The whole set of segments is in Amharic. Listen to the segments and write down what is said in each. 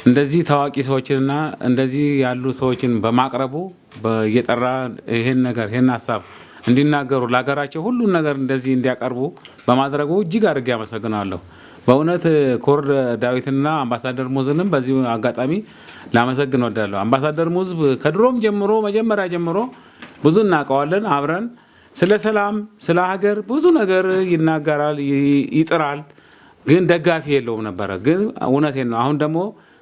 እንደዚህ ታዋቂ ሰዎችንና እንደዚህ ያሉ ሰዎችን በማቅረቡ በየጠራ ይሄን ሀሳብ እንዲናገሩ ለሀገራቸው ሁሉን ነገር እንደዚህ እንዲያቀርቡ በማድረጉ እጅግ አድርጌ አመሰግናለሁ። በእውነት ኮር ዳዊትና አምባሳደር ሙዝንም በዚህ አጋጣሚ ላመሰግን ወዳለሁ። አምባሳደር ሙዝ ከድሮም ጀምሮ መጀመሪያ ጀምሮ ብዙ እናውቀዋለን። አብረን ስለ ሰላም ስለ ሀገር ብዙ ነገር ይናገራል፣ ይጥራል። ግን ደጋፊ የለውም ነበረ። ግን እውነቴን ነው። አሁን ደግሞ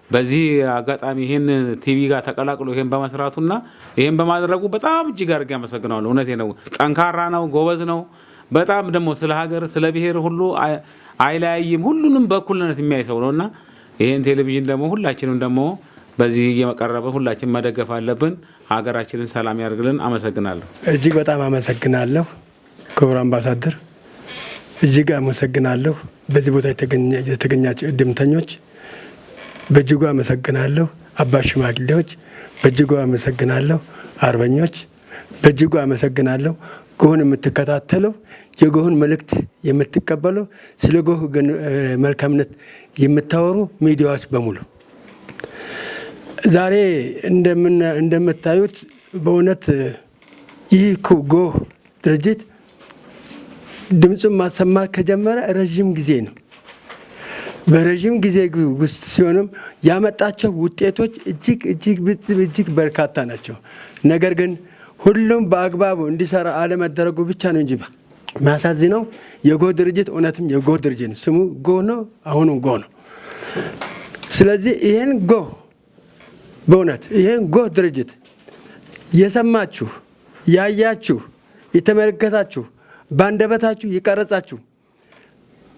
በዚህ አጋጣሚ ይሄን ቲቪ ጋር ተቀላቅሎ ይሄን በመስራቱና ይሄን በማድረጉ በጣም እጅግ አድርጌ አመሰግናለሁ። እውነቴን ነው። ጠንካራ ነው፣ ጎበዝ ነው። በጣም ደግሞ ስለ ሀገር ስለ ብሔር ሁሉ አይለያይም። ሁሉንም በእኩልነት የሚያይ ሰው ነውና ይሄን ቴሌቪዥን ደግሞ ሁላችንም ደግሞ በዚህ እየመቀረበ ሁላችን መደገፍ አለብን። ሀገራችንን ሰላም ያርግልን። አመሰግናለሁ። እጅግ በጣም አመሰግናለሁ። ክቡር አምባሳደር እጅግ አመሰግናለሁ። በዚህ ቦታ የተገኛችሁ እድምተኞች በእጅጉ አመሰግናለሁ። አባ ሽማግሌዎች በእጅጉ አመሰግናለሁ። አርበኞች በእጅጉ አመሰግናለሁ። ጎህን የምትከታተለው የጎህን መልእክት የምትቀበለው ስለ ጎህ መልካምነት የምታወሩ ሚዲያዎች በሙሉ ዛሬ እንደምታዩት በእውነት ይህ ጎህ ድርጅት ድምፁን ማሰማት ከጀመረ ረዥም ጊዜ ነው። በረዥም ጊዜ ውስጥ ሲሆንም ያመጣቸው ውጤቶች እጅግ በርካታ ናቸው። ነገር ግን ሁሉም በአግባቡ እንዲሰራ አለመደረጉ ብቻ ነው እንጂ የሚያሳዝነው የጎህ ድርጅት እውነትም የጎህ ድርጅት ነው። ስሙ ጎህ ነው። አሁንም ጎህ ነው። ስለዚህ ይህን ጎህ በእውነት ይህን ጎህ ድርጅት የሰማችሁ ያያችሁ የተመለከታችሁ በአንደበታችሁ የቀረጻችሁ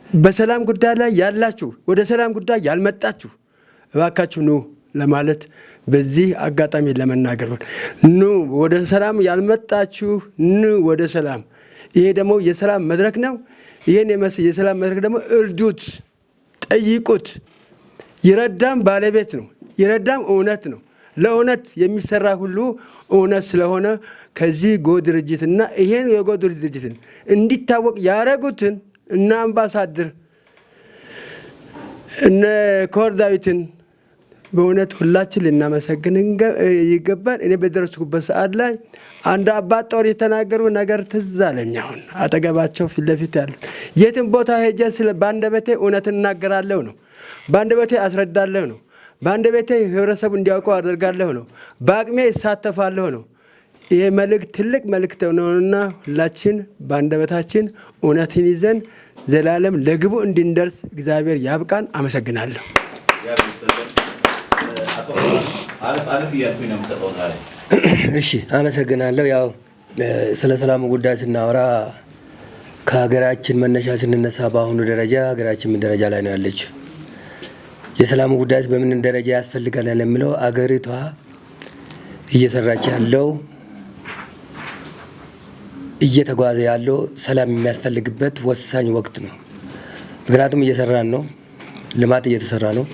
በሰላም ጉዳይ ላይ ያላችሁ ወደ ሰላም ጉዳይ ያልመጣችሁ እባካችሁ ኑ ለማለት በዚህ አጋጣሚ ለመናገር ኑ ወደ ሰላም ያልመጣችሁ ኑ ወደ ሰላም። ይሄ ደግሞ የሰላም መድረክ ነው። ይሄን የሰላም መድረክ ደግሞ እርዱት፣ ጠይቁት። ይረዳም ባለቤት ነው። ይረዳም እውነት ነው። ለእውነት የሚሰራ ሁሉ እውነት ስለሆነ ከዚህ ጎህ ድርጅትና ይሄን የጎህ ድርጅትን እንዲታወቅ ያደረጉትን እነ አምባሳደር እነ ኮር ዳዊትን በእውነት ሁላችን ልናመሰግን ይገባል። እኔ በደረስኩበት ሰዓት ላይ አንድ አባት ጦር የተናገሩ ነገር ትዝ አለኝ። አሁን አጠገባቸው ፊት ለፊት ያሉት የትም ቦታ ሄጄ በአንደበቴ እውነት እናገራለሁ ነው፣ በአንደበቴ አስረዳለሁ ነው፣ በአንደበቴ ህብረተሰቡ እንዲያውቀው አደርጋለሁ ነው፣ በአቅሜ እሳተፋለሁ ነው። ይሄ መልእክት ትልቅ መልእክት ነውና ሁላችን በአንደበታችን እውነትን ይዘን ዘላለም ለግቡ እንድንደርስ እግዚአብሔር ያብቃን። አመሰግናለሁ። እሺ፣ አመሰግናለሁ። ያው ስለ ሰላሙ ጉዳይ ስናወራ ከሀገራችን መነሻ ስንነሳ በአሁኑ ደረጃ ሀገራችን ምን ደረጃ ላይ ነው ያለችው? የሰላሙ ጉዳይ በምን ደረጃ ያስፈልጋል የሚለው አገሪቷ እየሰራች ያለው እየተጓዘ ያለው ሰላም የሚያስፈልግበት ወሳኝ ወቅት ነው። ምክንያቱም እየሰራን ነው፣ ልማት እየተሰራ ነው፣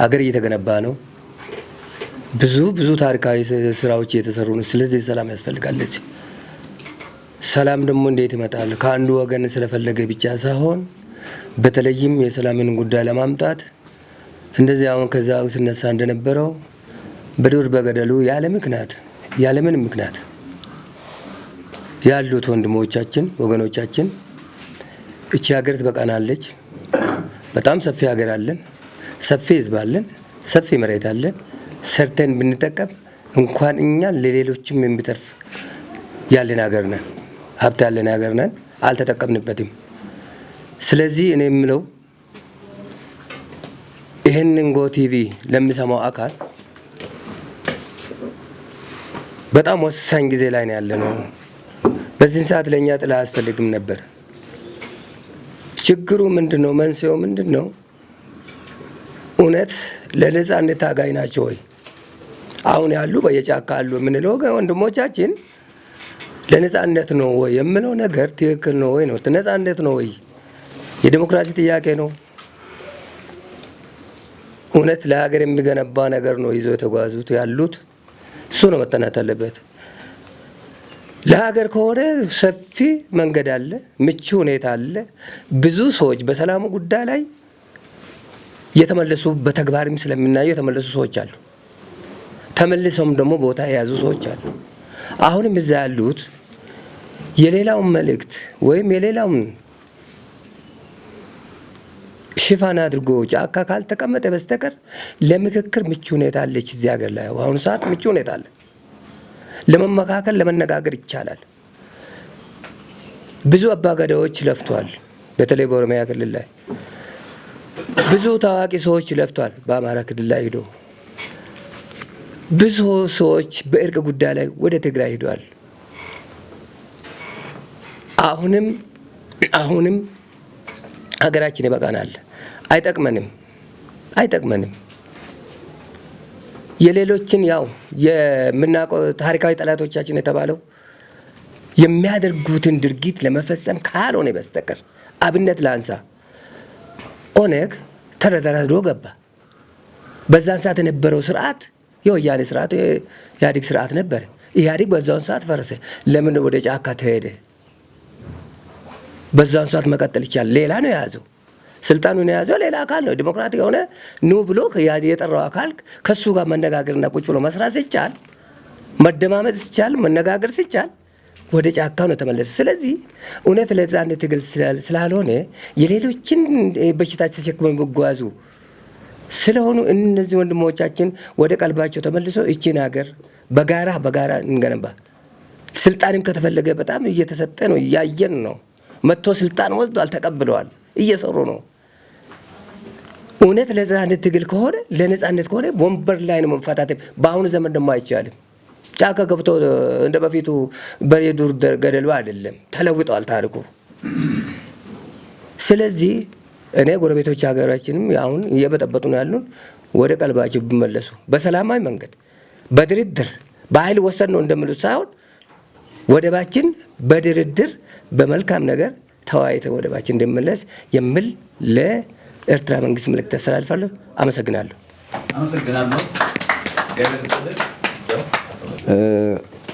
አገር እየተገነባ ነው፣ ብዙ ታሪካዊ ስራዎች እየተሰሩ ነው። ስለዚህ ሰላም ያስፈልጋል። ሰላም ደግሞ እንዴት ይመጣል? ከአንዱ ወገን ስለፈለገ ብቻ ሳይሆን በተለይም የሰላምን ጉዳይ ለማምጣት እንደዚህ አሁን ከዛ ስነሳ እንደነበረው በዱር በገደሉ ያለምንም ምክንያት ያሉት ወንድሞቻችን ወገኖቻችን እቺ ሀገር ትበቃናለች። በጣም ሰፊ ሀገር አለን፣ ሰፊ ህዝብ አለን፣ ሰፊ መሬት አለን። ሰርተን ብንጠቀም እንኳን እኛ ለሌሎችም የሚተርፍ ያለን ሀገር ነን፣ ሀብት ያለን ሀገር ነን። አልተጠቀምንበትም። ስለዚህ እኔ የምለው ይሄንን ጎህ ቲቪ ለሚሰማው አካል በጣም ወሳኝ ጊዜ ላይ ነው ያለነው። በዚህ ሰዓት ለኛ ጥላ አያስፈልግም ነበር። ችግሩ ምንድነው? መንስኤው ምንድነው? እውነት ለነጻነት ታጋይ ናቸው ወይ? አሁን ያሉ በየጫካ አሉ የምንለው ወንድሞቻችን ለነጻነት ነው ወይ የምለው ነገር ትክክል ነው ወይ ነው? ነጻነት ነው ወይ? የዲሞክራሲ ጥያቄ ነው? እውነት ለሀገር የሚገነባ ነገር ነው ይዞ የተጓዙት ያሉት? እሱ ነው መጠናት አለበት። ለሀገር ከሆነ ሰፊ መንገድ አለ፣ ምቹ ሁኔታ አለ። ብዙ ሰዎች በሰላሙ ጉዳይ ላይ የተመለሱ በተግባርም ስለምናየው የተመለሱ ሰዎች አሉ። ተመልሰውም ደግሞ ቦታ የያዙ ሰዎች አሉ። አሁንም እዛ ያሉት የሌላውን መልእክት ወይም የሌላውን ሽፋን አድርጎ ጫካ ካልተቀመጠ በስተቀር ለምክክር ምቹ ሁኔታ አለች እዚህ ሀገር ላይ። በአሁኑ ሰዓት ምቹ ሁኔታ አለ። ለመመካከል ለመነጋገር ይቻላል። ብዙ አባገዳዎች ለፍቷል። በተለይ በኦሮሚያ ክልል ላይ ብዙ ታዋቂ ሰዎች ለፍቷል። በአማራ ክልል ላይ ሄዶ ብዙ ሰዎች በእርቅ ጉዳይ ላይ ወደ ትግራይ ሄደዋል። አሁንም ሀገራችን ይበቃናል። አይጠቅመንም። የሌሎችን ያው የምናውቀው ታሪካዊ ጠላቶቻችን የተባለው የሚያደርጉትን ድርጊት ለመፈጸም ካልሆነ በስተቀር አብነት ላንሳ። ኦነግ ተደራድሮ ገባ። በዛን ሰዓት የነበረው ስርዓት የወያኔ ስርዓት የኢህአዴግ ስርዓት ነበር። ኢህአዴግ በዛውን ሰዓት ፈረሰ። ለምን ወደ ጫካ ተሄደ? በዛውን ሰዓት መቀጠል ይቻላል። ሌላ ነው የያዘው፣ ስልጣኑን የያዘው ሌላ አካል ነው። ዲሞክራቲክ የሆነ ኑ ብሎ የጠራው አካል ከሱ ጋር መነጋገርና ቁጭ ብሎ መስራት ሲቻል፣ መደማመጥ ሲቻል፣ መነጋገር ሲቻል ወደ ጫካው ነው ተመለሰ። ስለዚህ እውነት ለነጻነት ትግል ስላልሆነ የሌሎችን በሽታ ተሸክመው የሚጓዙ ስለሆኑ እነዚህ ወንድሞቻችን ወደ ቀልባቸው ተመልሶ እቺን ሀገር በጋራ እንገነባ። ስልጣንም ከተፈለገ በጣም እየተሰጠ ነው፣ እያየን ነው። መጥቶ ስልጣን ወስዷል፣ ተቀብለዋል፣ እየሰሩ ነው። እውነት ለነጻነት ትግል ከሆነ ለነጻነት ከሆነ ወንበር ላይ ነው መፈታት። በአሁኑ ዘመን ደግሞ አይቻልም። ጫካ ገብቶ እንደ በፊቱ በየዱር ገደሉ አይደለም፣ ተለውጠዋል ታሪኩ። ስለዚህ እኔ ጎረቤቶች ሀገራችንም አሁን እየበጠበጡ ነው ያሉን፣ ወደ ቀልባቸው ቢመለሱ በሰላማዊ መንገድ በድርድር በኃይል ወሰድ ነው እንደምሉት ሳይሆን ወደባችን በድርድር በመልካም ነገር ተወያይተን ወደባችን እንድመለስ የሚል ለኤርትራ መንግስት መልእክት አስተላልፋለሁ። አመሰግናለሁ።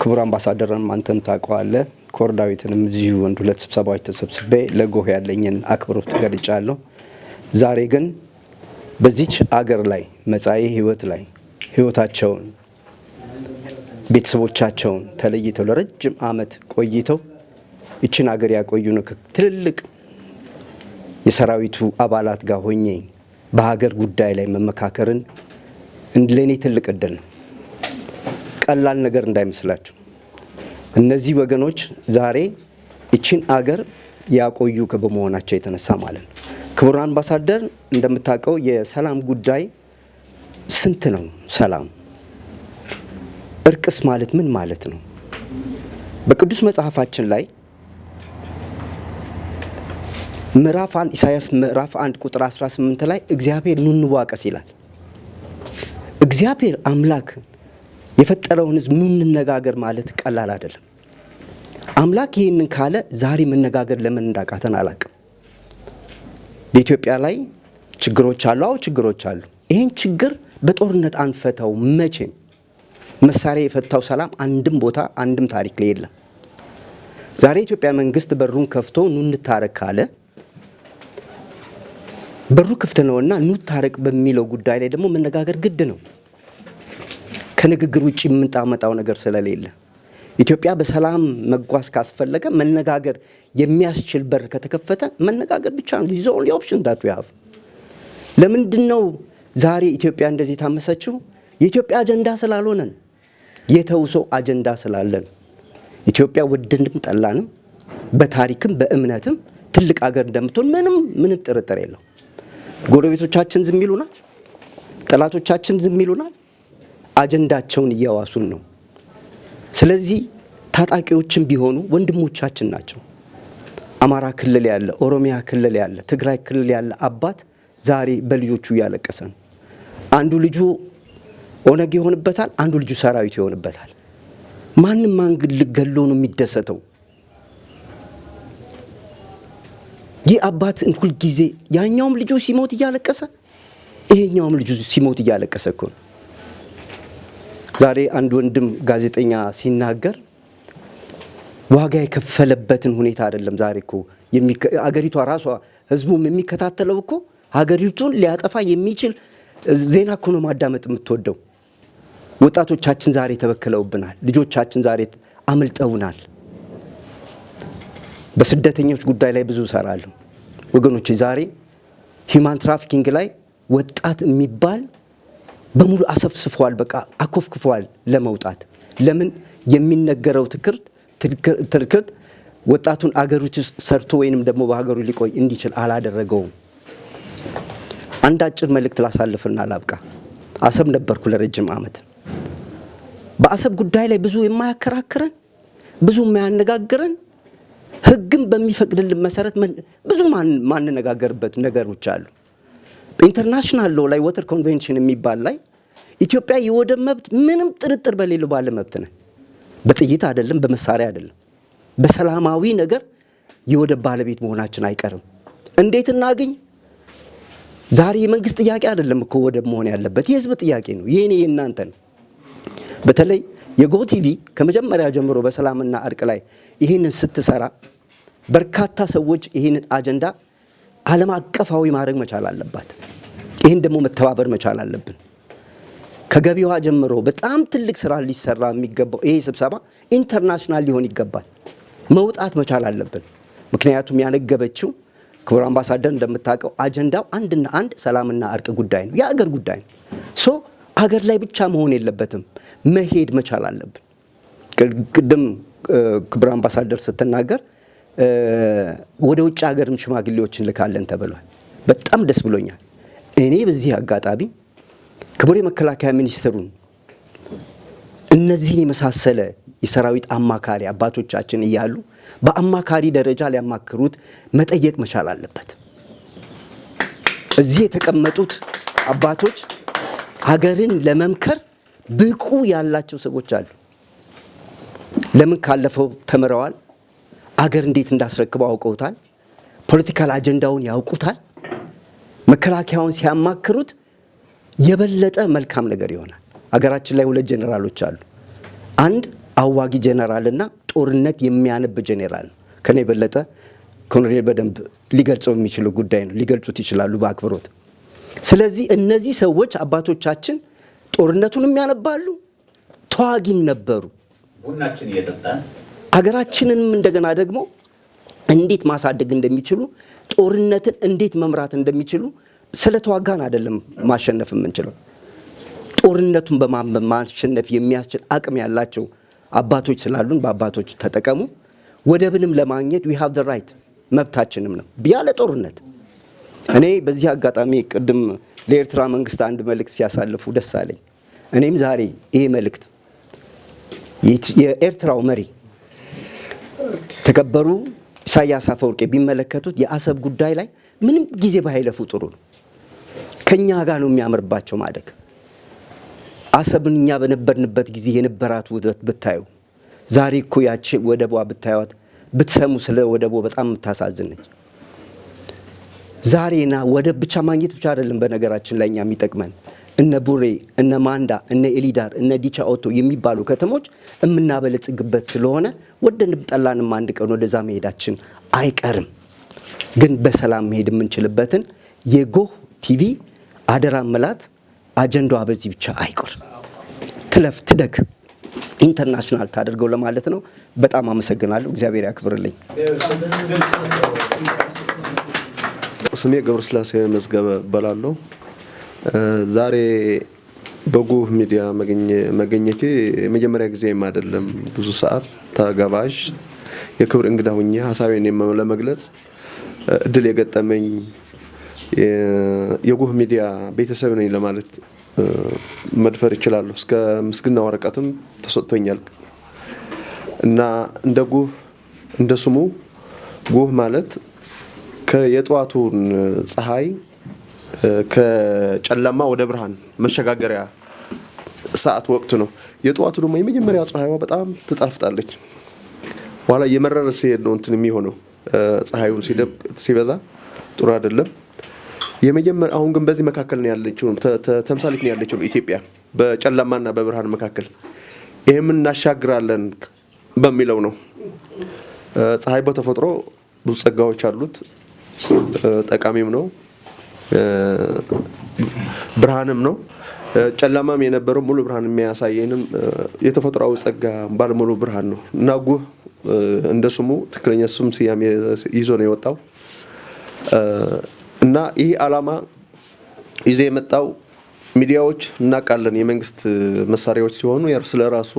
ክቡር አምባሳደርም አንተም ታውቀዋለህ። ኮር ዳዊትንም እዚሁ አንድ ሁለት ስብሰባዎች ተሰብስቤ ለጎህ ያለኝን አክብሮት ገልጫለሁ። ዛሬ ግን በዚች አገር ላይ መጻኢ ህይወት ላይ ህይወታቸውን ቤተሰቦቻቸውን ተለይተው ለረጅም ዓመት ቆይተው እችን አገር ያቆዩን ትልልቅ የሰራዊቱ አባላት ጋር ሆኜ በሀገር ጉዳይ ላይ መመካከርን ለኔ ትልቅ እድል ነው። ቀላል ነገር እንዳይመስላችሁ። እነዚህ ወገኖች ዛሬ እችን አገር ያቆዩ በመሆናቸው የተነሳ ማለት ነው። ክቡር አምባሳደር እንደምታውቀው የሰላም ጉዳይ ስንት ነው? ሰላም እርቅስ ማለት ምን ማለት ነው? በቅዱስ መጽሐፋችን ላይ ኢሳያስ ምዕራፍ 1 ቁጥር 18 ላይ እግዚአብሔር ኑ እንዋቀስ ይላል። እግዚአብሔር አምላክ የፈጠረውን ሕዝብ ኑ እንነጋገር ማለት ቀላል አይደለም። አምላክ ይህንን ካለ ዛሬ መነጋገር ለምን እንዳቃተን አላቅም። በኢትዮጵያ ላይ ችግሮች አሉ። አዎ ችግሮች አሉ። ይህን ችግር በጦርነት አንፈታው። መቼም መሳሪያ የፈታው ሰላም አንድም ቦታ አንድም ታሪክ ላይ የለም። ዛሬ ኢትዮጵያ መንግስት በሩን ከፍቶ ኑ እንታረቅ ካለ በሩ ክፍት ነውና ኑ ታረቅ በሚለው ጉዳይ ላይ ደግሞ መነጋገር ግድ ነው። ከንግግር ውጪ የምንጣመጣው ነገር ስለሌለ ኢትዮጵያ በሰላም መጓዝ ካስፈለገ መነጋገር የሚያስችል በር ከተከፈተ መነጋገር ብቻ ነው። this is the only option that we have። ለምንድነው ዛሬ ኢትዮጵያ እንደዚህ ታመሰችው? የኢትዮጵያ አጀንዳ ስላልሆነን የተውሶ አጀንዳ ስላለን። ኢትዮጵያ ወደድንም ጠላንም በታሪክም በእምነትም ትልቅ ሀገር እንደምትሆን ምንም ጥርጥር የለው። ጎረቤቶቻችን ዝም ይሉናል፣ ጠላቶቻችን ዝም ይሉናል። አጀንዳቸውን እያዋሱን ነው። ስለዚህ ታጣቂዎችን ቢሆኑ ወንድሞቻችን ናቸው። አማራ ክልል ያለ፣ ኦሮሚያ ክልል ያለ፣ ትግራይ ክልል ያለ አባት ዛሬ በልጆቹ እያለቀሰ ነው። አንዱ ልጁ ኦነግ ይሆንበታል፣ አንዱ ልጁ ሰራዊት ይሆንበታል። ማንም ማንግል ገሎ ነው የሚደሰተው። ይህ አባት ሁል ጊዜ ያኛውም ልጁ ሲሞት እያለቀሰ ይሄኛውም ልጁ ሲሞት እያለቀሰ እኮ ነው። ዛሬ አንድ ወንድም ጋዜጠኛ ሲናገር ዋጋ የከፈለበትን ሁኔታ አይደለም። ዛሬ እኮ አገሪቷ ራሷ ህዝቡም የሚከታተለው እኮ ሀገሪቱን ሊያጠፋ የሚችል ዜና እኮ ነው ማዳመጥ የምትወደው። ወጣቶቻችን ዛሬ ተበክለውብናል። ልጆቻችን ዛሬ አምልጠውናል። በስደተኞች ጉዳይ ላይ ብዙ እሰራለሁ ወገኖች። ዛሬ ሂውማን ትራፊኪንግ ላይ ወጣት የሚባል በሙሉ አሰፍስፏል፣ በቃ አኮፍክፏል ለመውጣት። ለምን የሚነገረው ትርክርት ወጣቱን አገሪቱ ውስጥ ሰርቶ ወይንም ደግሞ በሀገሩ ሊቆይ እንዲችል አላደረገውም። አንድ አጭር መልእክት ላሳልፍና ላብቃ። አሰብ ነበርኩ ለረጅም ዓመት። በአሰብ ጉዳይ ላይ ብዙ የማያከራክረን ብዙ የማያነጋግረን ህግም በሚፈቅድልን መሰረት ብዙ ማንነጋገርበት ነገሮች አሉ። በኢንተርናሽናል ሎ ላይ ወተር ኮንቬንሽን የሚባል ላይ ኢትዮጵያ የወደብ መብት ምንም ጥርጥር በሌለው ባለ መብት ነን። በጥይት አይደለም፣ በመሳሪያ አይደለም፣ በሰላማዊ ነገር የወደብ ባለቤት መሆናችን አይቀርም። እንዴት እናገኝ? ዛሬ የመንግስት ጥያቄ አይደለም እኮ ወደብ መሆን ያለበት፣ የህዝብ ጥያቄ ነው። የኔ የእናንተ ነው። በተለይ የጎ ቲቪ ከመጀመሪያ ጀምሮ በሰላምና እርቅ ላይ ይህንን ስትሰራ በርካታ ሰዎች ይህንን አጀንዳ ዓለም አቀፋዊ ማድረግ መቻል አለባት። ይህን ደግሞ መተባበር መቻል አለብን። ከገቢዋ ጀምሮ በጣም ትልቅ ስራ ሊሰራ የሚገባው ይሄ ስብሰባ ኢንተርናሽናል ሊሆን ይገባል። መውጣት መቻል አለብን። ምክንያቱም ያነገበችው ክቡር አምባሳደር እንደምታውቀው አጀንዳው አንድና አንድ ሰላምና እርቅ ጉዳይ ነው፣ የአገር ጉዳይ ነው። ሶ አገር ላይ ብቻ መሆን የለበትም፣ መሄድ መቻል አለብን። ቅድም ክቡር አምባሳደር ስትናገር ወደ ውጭ ሀገርም ሽማግሌዎችን ልካለን ተብሏል። በጣም ደስ ብሎኛል። እኔ በዚህ አጋጣሚ ክቡር የመከላከያ ሚኒስትሩን እነዚህን የመሳሰለ የሰራዊት አማካሪ አባቶቻችን እያሉ በአማካሪ ደረጃ ሊያማክሩት መጠየቅ መቻል አለበት። እዚህ የተቀመጡት አባቶች ሀገርን ለመምከር ብቁ ያላቸው ሰዎች አሉ። ለምን ካለፈው ተምረዋል። አገር እንዴት እንዳስረክበው አውቀውታል። ፖለቲካል አጀንዳውን ያውቁታል። መከላከያውን ሲያማክሩት የበለጠ መልካም ነገር ይሆናል። አገራችን ላይ 2 ጄኔራሎች አሉ። አንድ አዋጊ ጄኔራልና ጦርነት የሚያነብ ጄኔራል ነው። ከኔ የበለጠ ኮሎኔል በደንብ ሊገልጸው የሚችሉ ጉዳይ ነው። ሊገልጹት ይችላሉ በአክብሮት። ስለዚህ እነዚህ ሰዎች አባቶቻችን ጦርነቱንም ያነባሉ፣ ተዋጊም ነበሩ። ቡናችን እየጠጣን አገራችንንም እንደገና ደግሞ እንዴት ማሳደግ እንደሚችሉ ጦርነትን እንዴት መምራት እንደሚችሉ ስለተዋጋን አይደለም ማሸነፍ የምንችለው። ጦርነቱን በማሸነፍ የሚያስችል አቅም ያላቸው አባቶች ስላሉን በአባቶች ተጠቀሙ። ወደብንም ለማግኘት we have the right መብታችንም ነው ያለ ጦርነት። እኔ በዚህ አጋጣሚ ቅድም ለኤርትራ መንግስት አንድ መልእክት ሲያሳልፉ ደስ አለኝ። እኔም ዛሬ ይሄ መልእክት የኤርትራው መሪ ተከበሩ ኢሳያስ አፈወርቂ ቢመለከቱት የአሰብ ጉዳይ ላይ ምንም ጊዜ ባይለፉ ጥሩ ነው። ከኛ ጋር ነው የሚያምርባቸው ማደግ። አሰብን እኛ በነበርንበት ጊዜ የነበራት ውበት ብታዩ፣ ዛሬ እኮ ያቺ ወደቧ ብታዩት ብትሰሙ ስለ ወደቧ በጣም የምታሳዝነኝ። ዛሬና ወደብ ብቻ ማግኘት ብቻ አይደለም በነገራችን ላይ እኛ የሚጠቅመን እነ ቡሬ፣ እነ ማንዳ፣ እነ ኤሊዳር፣ እነ ዲቻ ኦቶ የሚባሉ ከተሞች የምናበለጽግበት ስለሆነ ወደንም ጠላንም አንድ ቀን ወደዛ መሄዳችን አይቀርም። ግን በሰላም መሄድ የምንችልበትን የጎህ ቲቪ አደራ መላት አጀንዳዋ በዚህ ብቻ አይቆር፣ ትለፍ ትደግ፣ ኢንተርናሽናል ታደርገው ለማለት ነው። በጣም አመሰግናለሁ። እግዚአብሔር ያክብርልኝ። ስሜ ገብረስላሴ መዝገበ እባላለሁ። ዛሬ በጎህ ሚዲያ መገኘቴ የመጀመሪያ ጊዜም አይደለም። ብዙ ሰዓት ተጋባዥ የክብር እንግዳ ሆኜ ሀሳቤን ለመግለጽ እድል የገጠመኝ የጎህ ሚዲያ ቤተሰብ ነኝ ለማለት መድፈር ይችላል። እስከ ምስግና ወረቀትም ተሰጥቶኛል እና እንደ ጎህ እንደ ስሙ ጎህ ማለት ከየጧቱን ፀሐይ ከጨለማ ወደ ብርሃን መሸጋገሪያ ሰዓት ወቅት ነው። የጧቱ ደግሞ የመጀመሪያው ፀሐይዋ በጣም ትጣፍጣለች። በኋላ የመረረ ሲሄድ ነው እንትን የሚሆነው። ፀሐዩን ሲበዛ ጥሩ አይደለም። አሁን ግን በዚህ መካከል ነው ያለችው፣ ተምሳሌት ነው ያለችው ኢትዮጵያ በጨለማና በብርሃን መካከል። ይሄም እናሻግራለን በሚለው ነው። ፀሐይ በተፈጥሮ ብዙ ጸጋዎች አሉት፣ ጠቃሚም ነው። ብርሃንም ነው። ጨለማም የነበረው ሙሉ ብርሃን የሚያሳየንም የተፈጥሯዊ ጸጋ ባለሙሉ ብርሃን ነው እና ጉህ እንደ ስሙ ትክክለኛ ስም ስያሜ ይዞ ነው የወጣው እና ይህ ዓላማ ይዞ የመጣው ሚዲያዎች እናውቃለን የመንግስት መሳሪያዎች ሲሆኑ ስለ ራሱ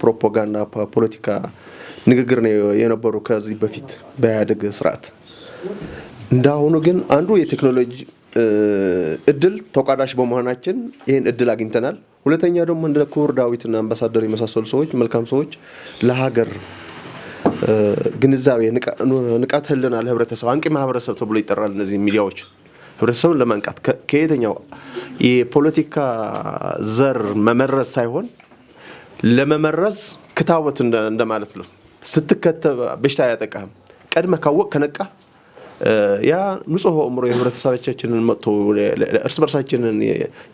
ፕሮፓጋንዳ ፖለቲካ ንግግር ነው የነበሩ ከዚህ በፊት በኢህአዴግ ስርዓት። እንዳሁኑ ግን አንዱ የቴክኖሎጂ እድል ተቋዳሽ በመሆናችን ይህን እድል አግኝተናል። ሁለተኛ ደግሞ እንደ ክቡር ዳዊትና አምባሳደር የመሳሰሉ ሰዎች መልካም ሰዎች ለሀገር ግንዛቤ ንቃተ ህሊና ለህብረተሰብ አንቂ ማህበረሰብ ተብሎ ይጠራል። እነዚህ ሚዲያዎች ህብረተሰቡን ለማንቃት ከየትኛው የፖለቲካ ዘር መመረዝ ሳይሆን ለመመረዝ ክታወት እንደማለት ነው። ስትከተብ በሽታ አያጠቃህም። ቀድመ ካወቅ ከነቃ ያ ንጹህ አእምሮ የህብረተሰባችንን መጥቶ እርስ በርሳችንን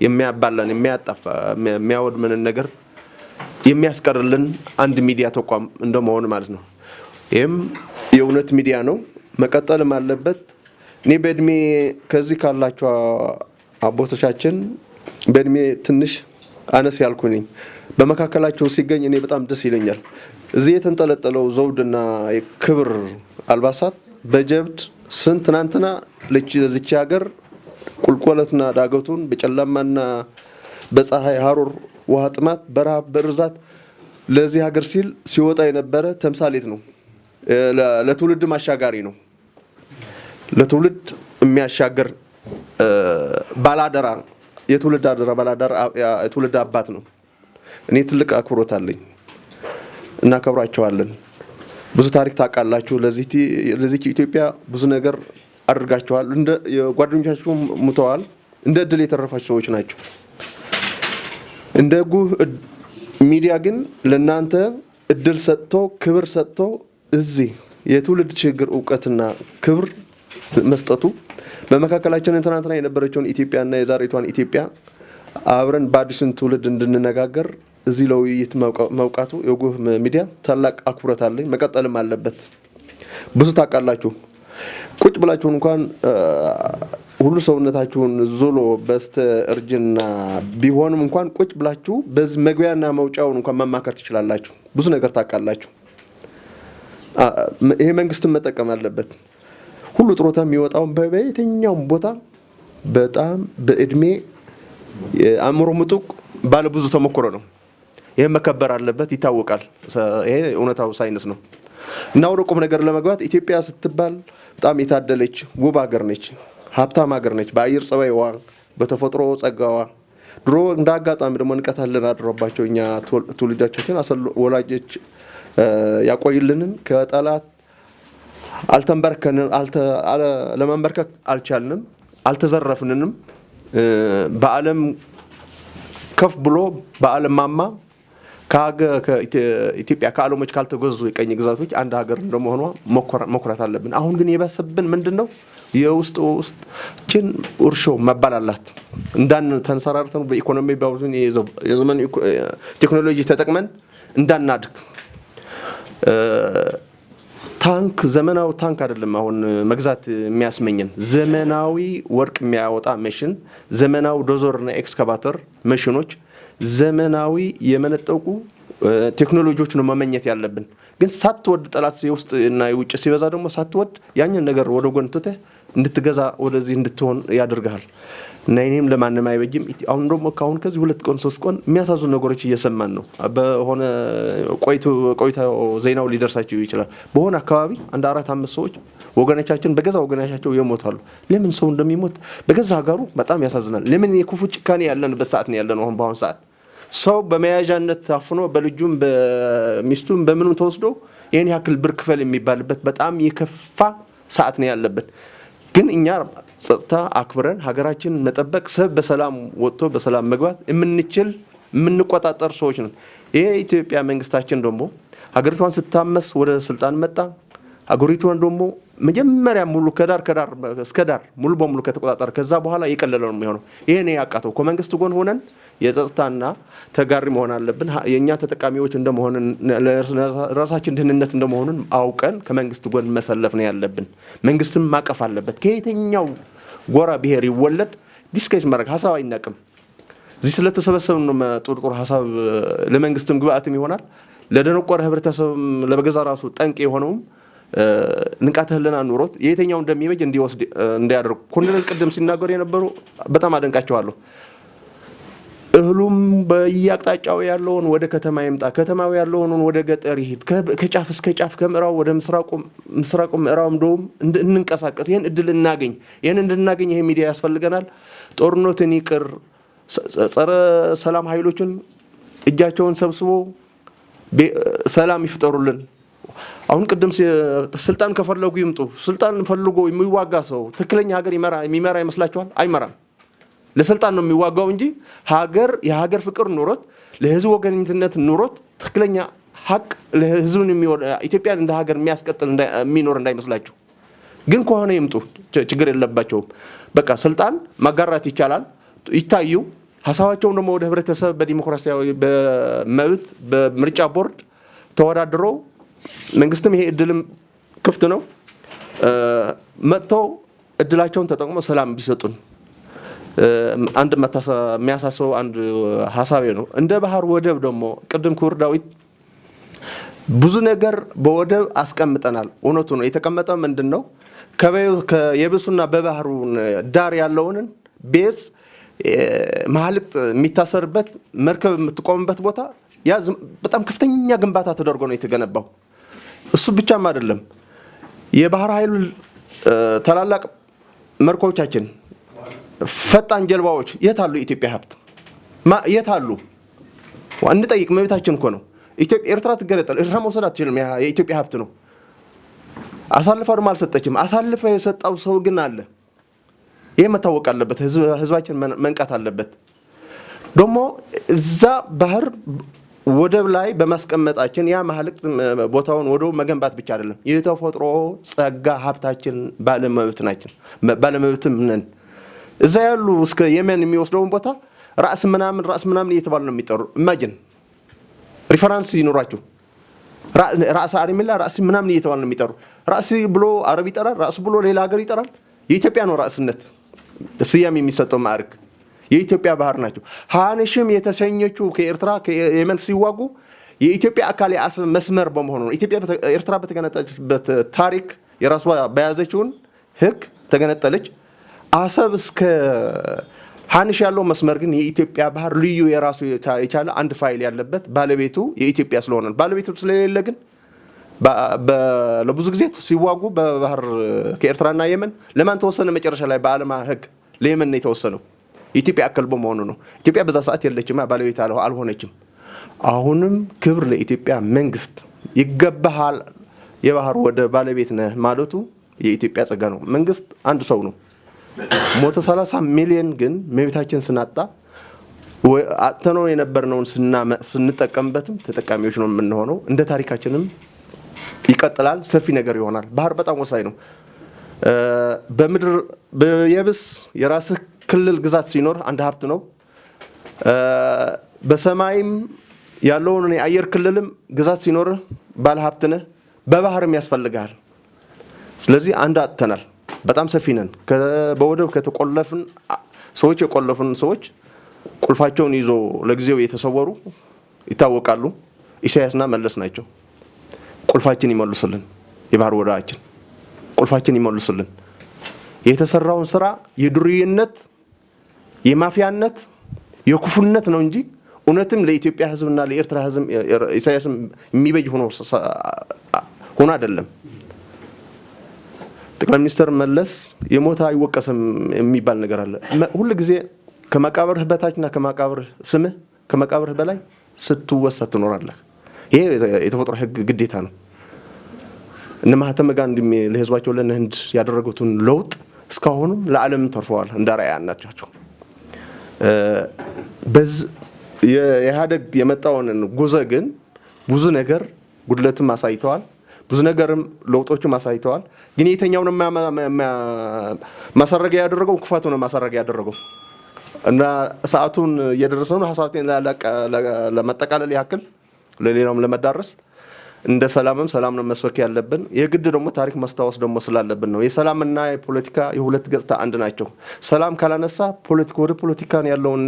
የሚያባላን የሚያጣፋ የሚያወድመንን ነገር የሚያስቀርልን አንድ ሚዲያ ተቋም እንደመሆን ማለት ነው። ይህም የእውነት ሚዲያ ነው፣ መቀጠልም አለበት። እኔ በእድሜ ከዚህ ካላችሁ አቦቶቻችን በእድሜ ትንሽ አነስ ያልኩ ነኝ። በመካከላቸው ሲገኝ እኔ በጣም ደስ ይለኛል። እዚህ የተንጠለጠለው ዘውድና የክብር አልባሳት በጀብድ ስንት ትናንትና ለዚች ሀገር ቁልቁለትና ዳገቱን በጨለማና በፀሐይ ሀሩር ውሃ ጥማት በረሃብ በርዛት ለዚህ ሀገር ሲል ሲወጣ የነበረ ተምሳሌት ነው። ለትውልድ አሻጋሪ ነው። ለትውልድ የሚያሻገር ባላደራ የትውልድ አደራ ባላደራ የትውልድ አባት ነው። እኔ ትልቅ አክብሮት አለኝ። እናከብራቸዋለን። ብዙ ታሪክ ታውቃላችሁ። ለዚህ ኢትዮጵያ ብዙ ነገር አድርጋችኋል። እንደ ጓደኞቻችሁ ሙተዋል። እንደ እድል የተረፋችሁ ሰዎች ናቸው። እንደ ጉህ ሚዲያ ግን ለናንተ እድል ሰጥቶ ክብር ሰጥቶ እዚህ የትውልድ ችግር እውቀትና ክብር መስጠቱ በመካከላችን ትናንትና የነበረችውን ኢትዮጵያና የዛሬቷን ኢትዮጵያ አብረን በአዲሱን ትውልድ እንድንነጋገር እዚህ ለውይይት መውቃቱ የጉህ ሚዲያ ታላቅ አክብሮት አለኝ። መቀጠልም አለበት። ብዙ ታውቃላችሁ። ቁጭ ብላችሁ እንኳን ሁሉ ሰውነታችሁን ዞሎ በስተ እርጅና ቢሆንም እንኳን ቁጭ ብላችሁ በዚህ መግቢያና መውጫውን እንኳን መማከር ትችላላችሁ። ብዙ ነገር ታውቃላችሁ። ይሄ መንግስትን መጠቀም አለበት። ሁሉ ጥሮታ የሚወጣው በየትኛውም ቦታ በጣም በእድሜ አእምሮ ምጡቅ ባለ ብዙ ተሞክሮ ነው። ይሄ መከበር አለበት፣ ይታወቃል። ይሄ እውነታው ሳይንስ ነው እና ወደ ቁም ነገር ለመግባት ኢትዮጵያ ስትባል በጣም የታደለች ውብ ሀገር ነች፣ ሀብታም ሀገር ነች። በአየር ጸባይዋ፣ በተፈጥሮ ጸጋዋ ድሮ እንዳጋጣሚ ደግሞ ንቀታለን አድሮባቸው እኛ ትውልዳችን ወላጆች ያቆይልንን ከጠላት አልተንበርከንም፣ ለማንበርከክ አልቻልንም፣ አልተዘረፍንንም። በዓለም ከፍ ብሎ በዓለም ማማ ከኢትዮጵያ ከዓለሞች ካልተገዙ የቀኝ ግዛቶች አንድ ሀገር እንደመሆኗ መኩራት አለብን። አሁን ግን የባሰብን ምንድነው? የውስጣችን እርሾ መባላላት እንዳን ተንሰራርተን በኢኮኖሚ ባውዙን የዘመን ቴክኖሎጂ ተጠቅመን እንዳናድግ ታንክ ዘመናዊ ታንክ አይደለም አሁን መግዛት የሚያስመኘን ዘመናዊ ወርቅ የሚያወጣ መሽን፣ ዘመናዊ ዶዘርና ኤክስካቫተር መሽኖች፣ ዘመናዊ የመነጠቁ ቴክኖሎጂዎች ነው መመኘት ያለብን። ግን ሳትወድ ጠላት የውስጥ እና የውጭ ሲበዛ ደግሞ ሳትወድ ያኛን ነገር ወደ ጎን ትተህ እንድትገዛ ወደዚህ እንድትሆን ያደርጋል እና እኔም ለማንም አይበጅም። አሁን ደግሞ ካሁን ከዚህ 2 ቀን 3 ቀን የሚያሳዝኑ ነገሮች እየሰማን ነው። በሆነ ቆይታ ዜናው ሊደርሳቸው ይችላል። በሆነ አካባቢ አንድ 4-5 ሰዎች ወገኖቻችን በገዛ ወገናቸው ይሞታሉ። ለምን ሰው እንደሚሞት በገዛ ሀገሩ በጣም ያሳዝናል። ለምን የክፉ ጭካኔ ያለንበት ሰዓት ነው ያለነው አሁን በአሁን ሰዓት ሰው በመያዣነት ታፍኖ በልጁም በሚስቱም በምንም ተወስዶ ይሄን ያክል ብር ክፈል የሚባልበት በጣም የከፋ ሰዓት ነው ያለበት። ግን እኛ ጸጥታ አክብረን ሀገራችንን መጠበቅ ሰብ በሰላም ወጥቶ በሰላም መግባት የምንችል የምንቆጣጠር ሰዎች ነን። ይሄ ኢትዮጵያ መንግስታችን ደግሞ ሀገሪቷን ስታመስ ወደ ስልጣን መጣ። ሀገሪቷን ደግሞ መጀመሪያ ሙሉ ከዳር እስከ ዳር ሙሉ በሙሉ ከተቆጣጠረ ከዛ በኋላ የቀለለ ነው የሚሆነው። ይሄ ነው ያቃተው። ከመንግስት ጎን ሆነን የጸጥታና ተጋሪ መሆን አለብን። የኛ ተጠቃሚዎች እንደመሆን ራሳችን ድህንነት እንደመሆኑን አውቀን ከመንግስት ጎን መሰለፍ ነው ያለብን። መንግስትም ማቀፍ አለበት። ከየትኛው ጎራ ብሔር ይወለድ ዲስከስ ማድረግ ሀሳብ አይናቅም። እዚህ ስለተሰበሰቡ ነው ጥሩ ሀሳብ ለመንግስትም ግብአትም ይሆናል። ለደነቆረ ህብረተሰብም ለበገዛ ራሱ ጠንቅ የሆነውም ንቃተ ህሊና ኑሮት የትኛው እንደሚበጅ እንዲወስድ እንዲያደርጉ ኮሎኔል ቅድም ሲናገሩ የነበሩ በጣም አደንቃቸዋለሁ። እህሉም በየአቅጣጫው ያለውን ወደ ከተማ ይምጣ፣ ከተማው ያለውን ወደ ገጠር ይሄድ፣ ከጫፍ እስከ ጫፍ ከምዕራብ ወደ ምስራቁ ምዕራብም ደቡብ እንንቀሳቀስ። ይሄን እድል እናገኝ። ይሄን እንድናገኝ ይሄ ሚዲያ ያስፈልገናል። ጦርነትን ይቅር፣ ጸረ ሰላም ኃይሎችን እጃቸውን ሰብስቦ ሰላም ይፍጠሩልን። አሁን ቅድም ስልጣን ከፈለጉ ይምጡ። ስልጣን ፈልጎ የሚዋጋ ሰው ትክክለኛ ሀገር የሚመራ ይመስላችኋል? አይመራም። ለስልጣን ነው የሚዋጋው እንጂ የሀገር ፍቅር ኑሮት ለህዝብ ወገንነት ኑሮት ትክክለኛ ሀቅ ለህዝብን ኢትዮጵያን እንደ ሀገር የሚያስቀጥል የሚኖር እንዳይመስላችሁ። ግን ከሆነ ይምጡ፣ ችግር የለባቸውም። በቃ ስልጣን ማጋራት ይቻላል። ይታዩ ሀሳባቸውን ደግሞ ወደ ህብረተሰብ በዲሞክራሲያዊ በመብት በምርጫ ቦርድ ተወዳድረው መንግስትም ይሄ እድልም ክፍት ነው መጥተው እድላቸውን ተጠቅሞ ሰላም ቢሰጡን አንድ የሚያሳስበው አንድ ሀሳቤ ነው። እንደ ባህር ወደብ ደግሞ ቅድም ክቡር ዳዊት ብዙ ነገር በወደብ አስቀምጠናል። እውነቱ ነው። የተቀመጠው ምንድነው የብሱና በባህሩ ዳር ያለውን ቤዝ ማህልት የሚታሰርበት መርከብ የምትቆምበት ቦታ ያ በጣም ከፍተኛ ግንባታ ተደርጎ ነው የተገነባው። እሱ ብቻም አይደለም። የባህር ኃይል ታላላቅ መርከቦቻችን ፈጣን ጀልባዎች የት አሉ? ኢትዮጵያ ሀብት የት አሉ? እንጠይቅ። መብታችን እኮ ነው። ኤርትራ ትገነጠል። ኤርትራ መውሰድ አትችልም። የኢትዮጵያ ሀብት ነው። አሳልፋ ደግሞ አልሰጠችም። አሳልፋ የሰጠው ሰው ግን አለ። ይሄ መታወቅ አለበት። ህዝባችን መንቃት አለበት። ደግሞ እዛ ባህር ወደብ ላይ በማስቀመጣችን ያ ማህልቅ ቦታውን ወደው መገንባት ብቻ አይደለም። የተፈጥሮ ጸጋ ሀብታችን ባለመብትም ነን። እዛ ያሉ እስከ የመን የሚወስደውን ቦታ ራስ ምናምን እየተባሉ ነው የሚጠሩ። ኢማጂን ሪፈረንስ ይኖራችሁ። ራስ አሪሚላ ራስ ምናምን እየተባሉ ነው የሚጠሩ። ራስ ብሎ አረብ ይጠራል፣ ራስ ብሎ ሌላ ሀገር ይጠራል። የኢትዮጵያ ነው ራስነት ስያሜ የሚሰጠው ማዕረግ። የኢትዮጵያ ባህር ናቸው። ሃንሽም የተሰኘችው ከኤርትራ ከየመን ሲዋጉ የኢትዮጵያ አካል የአሰብ መስመር በመሆኑ ነው። ኢትዮጵያ ኤርትራ በተገነጠለችበት ታሪክ የራሷ በያዘችውን ህግ ተገነጠለች። አሰብ እስከ ሃንሽ ያለው መስመር ግን የኢትዮጵያ ባህር ልዩ የራሱ የቻለ አንድ ፋይል ያለበት ባለቤቱ የኢትዮጵያ ስለሆነ ባለቤቱ ስለሌለ ግን ለብዙ ጊዜ ሲዋጉ በባህር ከኤርትራና የመን ለማን ተወሰነ? መጨረሻ ላይ በዓለም ህግ ለየመን ነው የተወሰነው። የኢትዮጵያ አካል በመሆኑ ነው። ኢትዮጵያ በዛ ሰዓት የለችም፣ ባለቤት አልሆነችም። አሁንም ክብር ለኢትዮጵያ መንግስት ይገባሃል። የባህር ወደ ባለቤት ነህ ማለቱ የኢትዮጵያ ጸጋ ነው። መንግስት አንድ ሰው ነው። 130 ሚሊዮን ግን መብታችን ስናጣ አጥተነው የነበርነውን ስንጠቀምበትም ተጠቃሚዎች ነው የምንሆነው። እንደ ታሪካችንም ይቀጥላል። ሰፊ ነገር ይሆናል። ባህር በጣም ወሳኝ ነው። በምድር በየብስ የራስህ ክልል ግዛት ሲኖር አንድ ሀብት ነው። በሰማይም ያለውን የአየር ክልልም ግዛት ሲኖር ባለ ሀብት ነህ። በባህርም ያስፈልጋል። ስለዚህ አንድ አጥተናል። በጣም ሰፊ ነን። በወደብ ከተቆለፍን ሰዎች የቆለፉን ሰዎች ቁልፋቸውን ይዞ ለጊዜው የተሰወሩ ይታወቃሉ። ኢሳያስና መለስ ናቸው። ቁልፋችን ይመልሱልን። የባህር ወደባችን ቁልፋችን ይመልሱልን። የተሰራውን ስራ የዱርዬነት የማፊያነት የኩፉነት ነው እንጂ እውነትም ለኢትዮጵያ ህዝብና ለኤርትራ ህዝብ ኢሳያስም የሚበጅ ሆኖ አይደለም። ጠቅላይ ሚኒስትር መለስ የሞታ አይወቀስም የሚባል ነገር አለ። ሁሉ ጊዜ ከመቃብርህ በታችና ከመቃብርህ ስምህ ከመቃብርህ በላይ ስትወሳ ትኖራለህ። ይሄ የተፈጥሮ ህግ ግዴታ ነው። እነ ማህተመ ጋንዲ ለህዝባቸው ለህንድ ያደረጉትን ለውጥ እስካሁንም ለዓለም ተርፈዋል እንደ አርአያነታቸው። የኢህአዴግ የመጣውን ጉዞ ግን ብዙ ነገር ጉድለትም አሳይተዋል። ብዙ ነገርም ለውጦችም አሳይተዋል። ግን የተኛውን ማሰረጊያ ያደረገው ክፋቱ ነው ማሰረጊያ ያደረገው እና ሰዓቱን እየደረሰ ነው። ሀሳብቴን ለመጠቃለል ያክል ለሌላውም ለመዳረስ እንደ ሰላም ነው መስበክ ያለብን። የግድ ደግሞ ታሪክ ማስታወስ ደግሞ ስላለብን ነው። የሰላምና የፖለቲካ የሁለት ገጽታ አንድ ናቸው። ሰላም ካላነሳ ወደ ፖለቲካን ያለውን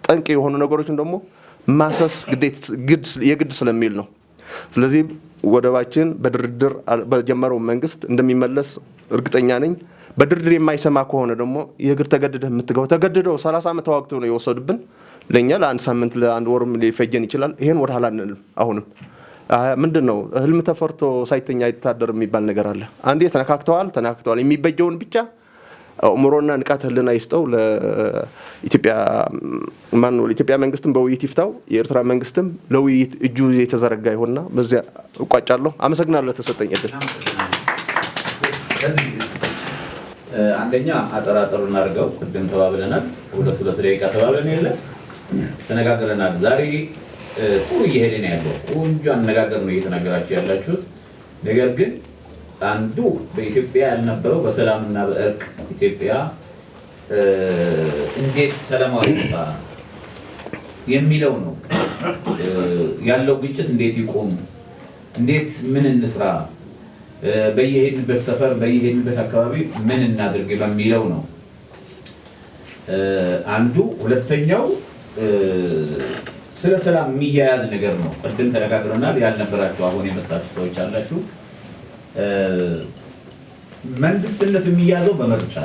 ጠንቅ የሆኑ ነገሮችን ደግሞ ማሰስ የግድ ስለሚል ነው። ስለዚህ ወደባችን በድርድር በጀመረው መንግስት እንደሚመለስ እርግጠኛ ነኝ። በድርድር የማይሰማ ከሆነ ደግሞ የግድ ተገድደው 30 ዓመት ተዋግተው ነው የወሰዱብን። ለኛ ለአንድ ሳምንት ለአንድ ወርም ሊፈጀን ይችላል። ይሄን ወደ ኋላ አንልም። አሁንም ምንድነው ህልም ተፈርቶ ሳይተኛ አይታደር የሚባል ነገር አለ። አንዴ ተነካክተዋል የሚበጀውን ብቻ አእምሮና ንቃተ ህሊና ይስጠው። ለኢትዮጵያ መንግስትም በውይይት ይፍታው፣ የኤርትራ መንግስትም ለውይይት እጁ የተዘረጋ ይሆንና በዚያ እቋጫለሁ። አመሰግናለሁ ተሰጠኝ እድል። አንደኛ አጠራጠሩ እናድርገው። ቅድም ተባብለናል፣ ሁለት ደቂቃ ተባብለን የለ ተነጋግረናል። ዛሬ ጥሩ እየሄደ ነው ያለው። ቆንጆ አነጋገር ነው እየተናገራችሁ ያላችሁት። ነገር ግን አንዱ በኢትዮጵያ ያልነበረው በሰላምና በእርቅ ኢትዮጵያ እንዴት ሰላማዊ ይሆናል የሚለው ነው ያለው። ግጭት እንዴት ይቆም፣ እንዴት ምን እንስራ፣ በየሄድንበት ሰፈር በየሄድንበት አካባቢ ምን እናድርግ በሚለው ነው አንዱ። ሁለተኛው ስለ ሰላም የሚያያዝ ነገር ነው። ቅድም ተነጋግረናል። ያልነበራችሁ አሁን የመጣችሁ ሰዎች አላችሁ። መንግስትነት የሚያዘው በምርጫ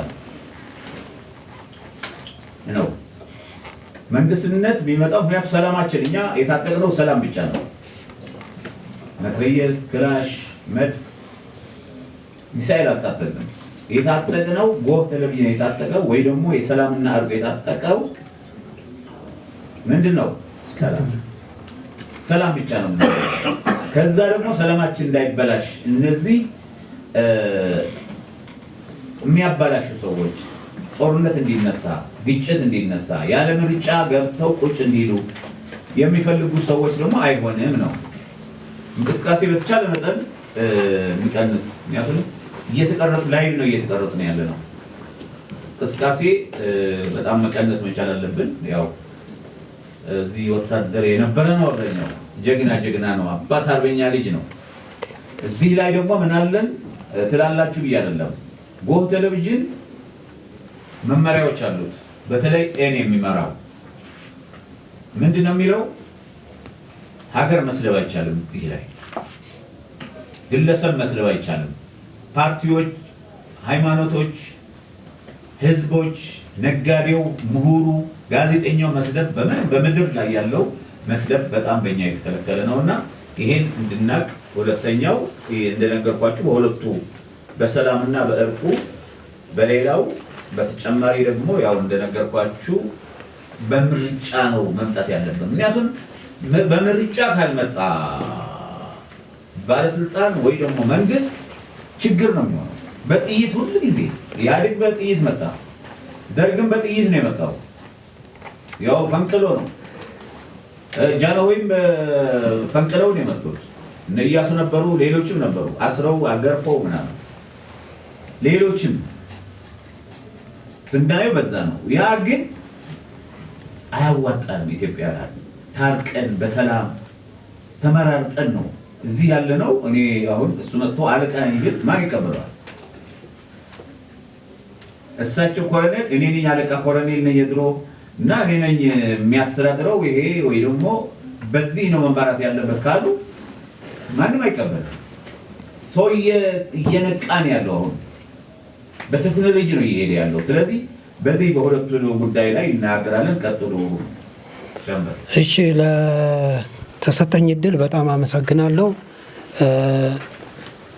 ነው። መንግስትነት የሚመጣው ምክንያቱም ሰላማችን እኛ የታጠቅነው ሰላም ብቻ ነው። መትረየስ፣ ክላሽ፣ መድፍ፣ ሚሳኤል አልታጠቅንም። የታጠቅነው ጎህ ቴሌቪዥን የታጠቀው ወይ ደግሞ የሰላምና እርቅ የታጠቀው ምንድነው? ሰላም ብቻ ነው። ከዛ ደግሞ ሰላማችን እንዳይበላሽ እነዚህ የሚያበላሹ ሰዎች ጦርነት እንዲነሳ፣ ግጭት እንዲነሳ፣ ያለ ምርጫ ገብተው ቁጭ እንዲሉ የሚፈልጉ ሰዎች ደግሞ አይሆንም ነው። እንቅስቃሴ በተቻለ መጠን የሚቀንስ ምክንያቱም እየተቀረጽ ላይ ነው እየተቀረጽ ነው ያለ ነው። እንቅስቃሴ በጣም መቀነስ መቻል አለብን። ያው እዚህ ወታደር የነበረ ነው አብዛኛው ጀግና ነው፣ አባት አርበኛ ልጅ ነው። እዚህ ላይ ደግሞ ምን አለን ትላላችሁ ብዬ አይደለም። ጎህ ቴሌቪዥን መመሪያዎች አሉት። በተለይ ኤን የሚመራው ምንድነው የሚለው? ሀገር መስለብ አይቻልም። እዚህ ላይ ግለሰብ መስለብ አይቻልም። ፓርቲዎች፣ ሃይማኖቶች፣ ህዝቦች፣ ነጋዴው፣ ምሁሩ፣ ጋዜጠኛው መስለብ በምድር ላይ ያለው መስለብ በጣም በእኛ የተከለከለ ነውና ይሄን እንድናቅ። ሁለተኛው እንደነገርኳችሁ በሁለቱ በሰላምና በእርቁ በሌላው በተጨማሪ ደግሞ ያው እንደነገርኳችሁ በምርጫ ነው መምጣት ያለብን። ምክንያቱም በምርጫ ካልመጣ ባለስልጣን ወይ ደግሞ መንግስት ችግር ነው የሚሆነው። በጥይት ሁሉ ጊዜ ኢህአዴግ በጥይት መጣ፣ ደርግም በጥይት ነው የመጣው። ያው ፈንቅሎ ነው ጃንሆይም ፈንቅለው ነው የመጡት። እነ ኢያሱ ነበሩ፣ ሌሎችም ነበሩ፣ አስረው አገርፈው ምናምን ሌሎችም ስናየው በዛ ነው። ያ ግን አያዋጣንም። ኢትዮጵያ ታርቀን በሰላም ተመራርጠን ነው እዚህ ያለ ነው። እኔ አሁን እሱ መጥቶ አለቃ ይብል ማን ይቀበላል? እሳቸው ኮሎኔል፣ እኔ ነኝ አለቃ ኮሎኔል ነኝ የድሮ እና እኔ ነኝ የሚያስተዳድረው ይሄ ወይ ደግሞ በዚህ ነው መመራት ያለበት ካሉ ማንም አይቀበልም። ሰው እየነቃን ያለው አሁን በቴክኖሎጂ ነው እየሄደ ያለው። ስለዚህ በዚህ በሁለቱ ጉዳይ ላይ እናገራለን። ቀጥሉ ጀምር። እሺ፣ ለተሰጠኝ እድል በጣም አመሰግናለሁ።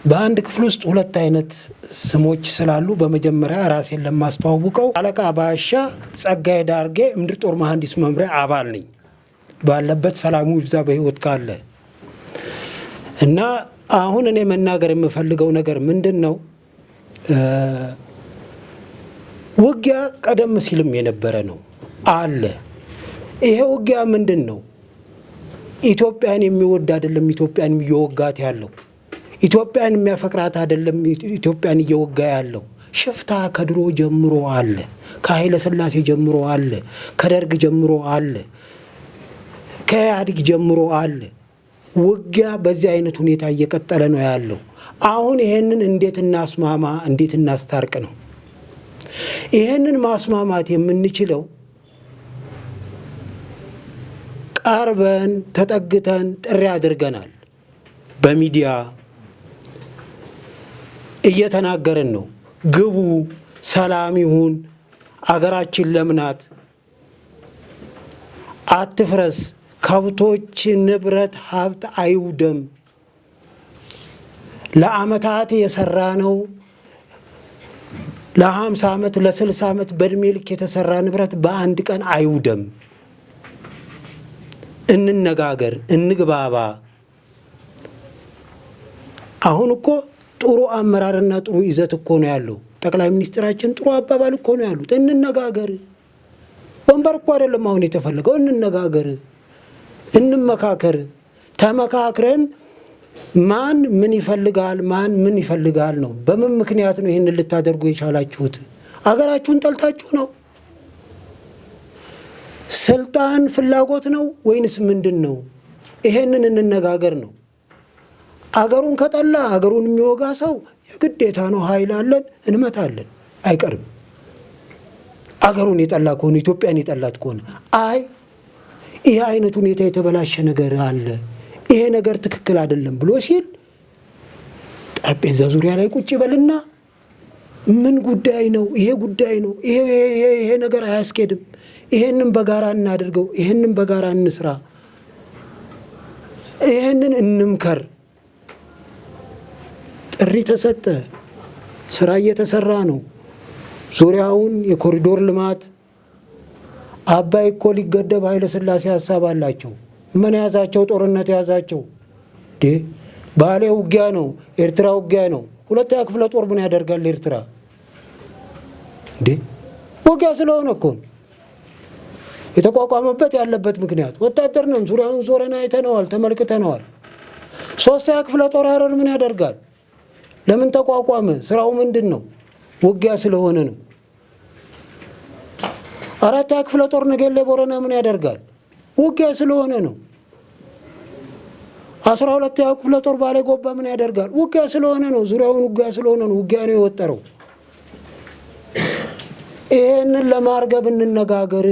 በአንድ ክፍል ውስጥ ሁለት አይነት ስሞች ስላሉ በመጀመሪያ ራሴን ለማስተዋውቀው አለቃ ባሻ ጸጋዬ ዳርጌ ምድር ጦር መሐንዲስ መምሪያ አባል ነኝ። ባለበት ሰላሙ ይብዛ በህይወት ካለ እና አሁን እኔ መናገር የምፈልገው ነገር ምንድን ነው? ውጊያ ቀደም ሲልም የነበረ ነው አለ። ይሄ ውጊያ ምንድን ነው? ኢትዮጵያን የሚወድ አይደለም ኢትዮጵያን እየወጋት ያለው። ኢትዮጵያን የሚያፈቅራት አይደለም ኢትዮጵያን እየወጋ ያለው። ሽፍታ ከድሮ ጀምሮ አለ። ከኃይለ ሥላሴ ጀምሮ አለ። ከደርግ ጀምሮ አለ። ከኢህአዴግ ጀምሮ አለ። ውጊያ በዚህ አይነት ሁኔታ እየቀጠለ ነው ያለው። አሁን ይሄንን እንዴት እናስማማ፣ እንዴት እናስታርቅ ነው። ይሄንን ማስማማት የምንችለው ቀርበን ተጠግተን ጥሪ አድርገናል። በሚዲያ እየተናገርን ነው። ግቡ፣ ሰላም ይሁን፣ አገራችን ለምናት፣ አትፍረስ፣ ከብቶች፣ ንብረት፣ ሀብት አይውደም። ለዓመታት የሰራ ነው ለ50 ዓመት ለ60 ዓመት በእድሜ ልክ የተሰራ ንብረት በአንድ ቀን አይውደም። እንነጋገር፣ እንግባባ። አሁን እኮ ጥሩ አመራርና ጥሩ ይዘት እኮ ነው ያለው። ጠቅላይ ሚኒስትራችን ጥሩ አባባል እኮ ነው ያሉት። እንነጋገር። ወንበር እኮ አይደለም አሁን የተፈለገው። እንነጋገር፣ እንመካከር። ተመካክረን ማን ምን ይፈልጋል፣ ማን ምን ይፈልጋል ነው። በምን ምክንያት ነው ይህንን ልታደርጉ የቻላችሁት? አገራችሁን ጠልታችሁ ነው? ስልጣን ፍላጎት ነው ወይንስ ምንድን ነው? ይሄንን እንነጋገር ነው። አገሩን ከጠላ አገሩን የሚወጋ ሰው የግዴታ ነው ኃይል አለን እንመታለን፣ አይቀርም። አገሩን የጠላ ከሆነ ኢትዮጵያን የጠላት ከሆነ አይ ይሄ አይነት ሁኔታ የተበላሸ ነገር አለ፣ ይሄ ነገር ትክክል አይደለም ብሎ ሲል ጠረጴዛ ዙሪያ ላይ ቁጭ ይበልና ምን ጉዳይ ነው? ይሄ ጉዳይ ነው፣ ይሄ ነገር አያስኬድም፣ ይሄንን በጋራ እናድርገው፣ ይሄንን በጋራ እንስራ፣ ይሄንን እንምከር። ጥሪ ተሰጠ፣ ስራ እየተሰራ ነው። ዙሪያውን የኮሪዶር ልማት አባይ እኮ ሊገደብ ኃይለ ሥላሴ ሀሳብ አላቸው። ምን ያዛቸው? ጦርነት ያዛቸው። ባሌ ውጊያ ነው፣ ኤርትራ ውጊያ ነው። ሁለተኛ ክፍለ ጦር ምን ያደርጋል ኤርትራ? ውጊያ ስለሆነ እኮ የተቋቋመበት ያለበት ምክንያት ወታደር ነው። ዙሪያውን ዞረና አይተነዋል፣ ተመልክተነዋል። ሶስተኛ ክፍለ ጦር ሀረር ምን ያደርጋል? ለምን ተቋቋመ? ስራው ምንድን ነው? ውጊያ ስለሆነ ነው። አራተኛ ክፍለ ጦር ነገሌ ቦረና ምን ያደርጋል? ውጊያ ስለሆነ ነው። 12ኛ ክፍለ ጦር ባሌ ጎባ ምን ያደርጋል? ውጊያ ስለሆነ ነው። ዙሪያውን ውጊያ ስለሆነ ነው። ውጊያ ነው የወጠረው። ይሄንን ለማርገብ እንነጋገር፣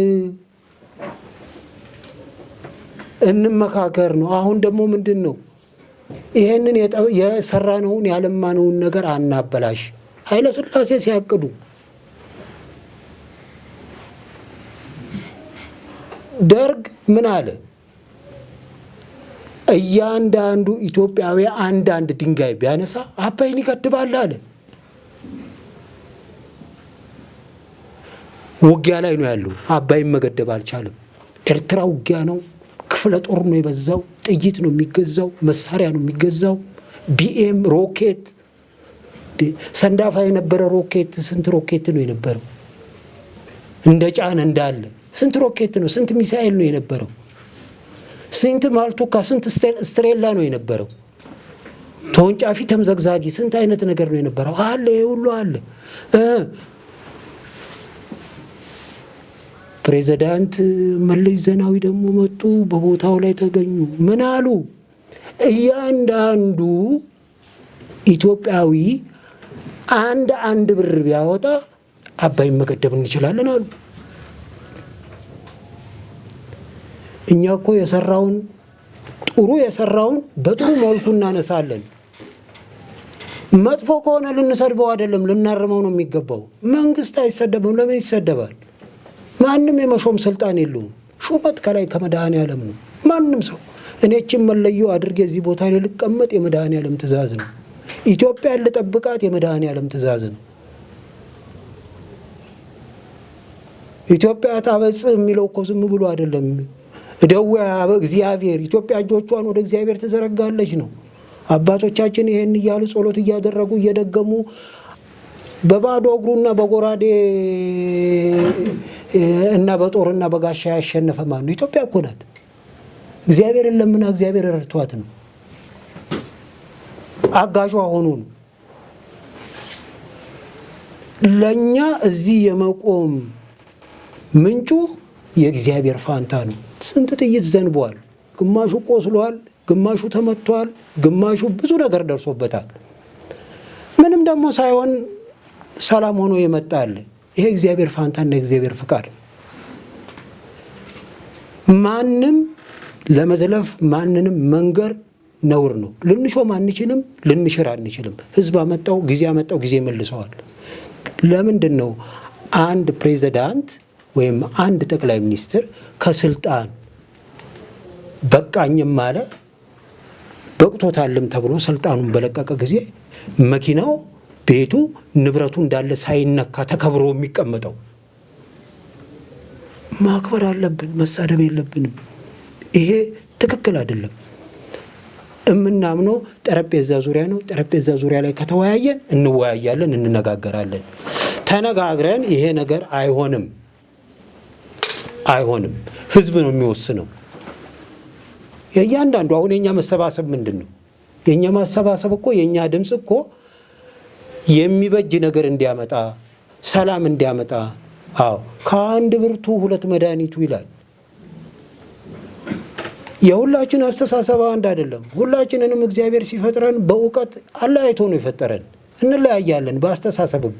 እንመካከር ነው። አሁን ደግሞ ምንድን ነው? ይሄንን የሰራነውን ያለማነውን ነገር አናበላሽ። ኃይለ ሥላሴ ሲያቅዱ ደርግ ምን አለ? እያንዳንዱ ኢትዮጵያዊ አንዳንድ ድንጋይ ቢያነሳ አባይን ይገድባል አለ። ውጊያ ላይ ነው ያለው። አባይን መገደብ አልቻለም። ኤርትራ ውጊያ ነው። ክፍለ ጦር ነው የበዛው። ጥይት ነው የሚገዛው። መሳሪያ ነው የሚገዛው። ቢኤም ሮኬት፣ ሰንዳፋ የነበረ ሮኬት ስንት ሮኬት ነው የነበረው? እንደ ጫነ እንዳለ ስንት ሮኬት ነው? ስንት ሚሳኤል ነው የነበረው? ስንት ማልቱካ፣ ስንት ስትሬላ ነው የነበረው? ተወንጫፊ፣ ተምዘግዛጊ፣ ስንት አይነት ነገር ነው የነበረው? አለ፣ ይሄ ሁሉ አለ። ፕሬዚዳንት መለስ ዜናዊ ደግሞ መጡ፣ በቦታው ላይ ተገኙ። ምን አሉ? እያንዳንዱ ኢትዮጵያዊ አንድ ብር ቢያወጣ አባይን መገደብ እንችላለን አሉ። እኛ እኮ የሰራውን ጥሩ የሰራውን በጥሩ መልኩ እናነሳለን። መጥፎ ከሆነ ልንሰድበው አይደለም፣ ልናርመው ነው የሚገባው። መንግስት አይሰደብም። ለምን ይሰደባል? ማንም የመሾም ስልጣን የለውም። ሹመት ከላይ ከመድኃኔዓለም ነው። ማንም ሰው እኔችን መለዮ አድርጌ እዚህ ቦታ ላይ ልቀመጥ የመድኃኔዓለም ትእዛዝ ነው። ኢትዮጵያን ልጠብቃት የመድኃኔዓለም ትእዛዝ ነው። ኢትዮጵያ ታበጽሕ የሚለው እኮ ዝም ብሎ አይደለም። እደዊያ እግዚአብሔር፣ ኢትዮጵያ እጆቿን ወደ እግዚአብሔር ትዘረጋለች ነው። አባቶቻችን ይሄን እያሉ ጸሎት እያደረጉ እየደገሙ በባዶ እግሩና በጎራዴ እና በጦርና በጋሻ ያሸነፈ ማን ነው? ኢትዮጵያ እኮ ናት። እግዚአብሔርን ለምና እግዚአብሔር ረድቷት ነው። አጋዧ ሆኖ ነው። ለኛ እዚህ የመቆም ምንጩ የእግዚአብሔር ፋንታ ነው። ስንት ጥይት ዘንቧል። ግማሹ ቆስሏል፣ ግማሹ ተመቷል፣ ግማሹ ብዙ ነገር ደርሶበታል። ምንም ደግሞ ሳይሆን ሰላም ሆኖ የመጣል ይሄ እግዚአብሔር ፋንታና እግዚአብሔር ፍቃድ። ማንም ለመዝለፍ ማንንም መንገር ነውር ነው። ልንሾም አንችልም፣ ልንሽር አንችልም። ህዝብ አመጣው ጊዜ መልሰዋል። ለምንድን ነው አንድ ፕሬዝዳንት ወይም አንድ ጠቅላይ ሚኒስትር ከስልጣን በቃኝም አለ በቅቶታልም ተብሎ ስልጣኑን በለቀቀ ጊዜ መኪናው፣ ቤቱ፣ ንብረቱ እንዳለ ሳይነካ ተከብሮ የሚቀመጠው? ማክበር አለብን፣ መሳደብ የለብንም። ይሄ ትክክል አይደለም። እምናምነው ጠረጴዛ ዙሪያ ነው። ጠረጴዛ ዙሪያ ላይ ከተወያየን እንወያያለን፣ እንነጋገራለን። ተነጋግረን ይሄ ነገር አይሆንም ህዝብ ነው የሚወስነው። የእያንዳንዱ አሁን የኛ መሰባሰብ ምንድን ነው? የኛ ማሰባሰብ እኮ የኛ ድምፅ እኮ የሚበጅ ነገር እንዲያመጣ፣ ሰላም እንዲያመጣ። አዎ ከአንድ ብርቱ ሁለት መድኃኒቱ ይላል። የሁላችን አስተሳሰብ አንድ አይደለም። ሁላችንንም እግዚአብሔር ሲፈጥረን በእውቀት አለያይቶ ነው የፈጠረን። እንለያያለን በአስተሳሰብም።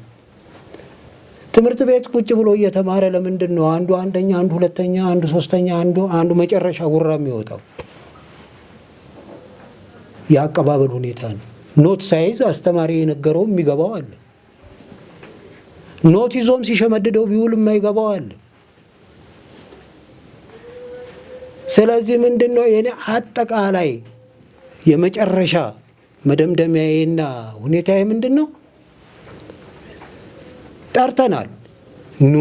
ትምህርት ቤት ቁጭ ብሎ እየተማረ ለምንድን ነው አንዱ አንደኛ፣ አንዱ ሁለተኛ፣ አንዱ ሶስተኛ፣ አንዱ መጨረሻ ጉራ የሚወጣው? የአቀባበል ሁኔታ ነው። ኖት ሳይዝ አስተማሪ የነገረው የሚገባው አለ። ኖት ይዞም ሲሸመድደው ቢውል የማይገባው አለ። ስለዚህ ምንድን ነው የኔ አጠቃላይ የመጨረሻ መደምደሚያዬና ሁኔታዬ ምንድን ነው? ጠርተናል፣ ኑ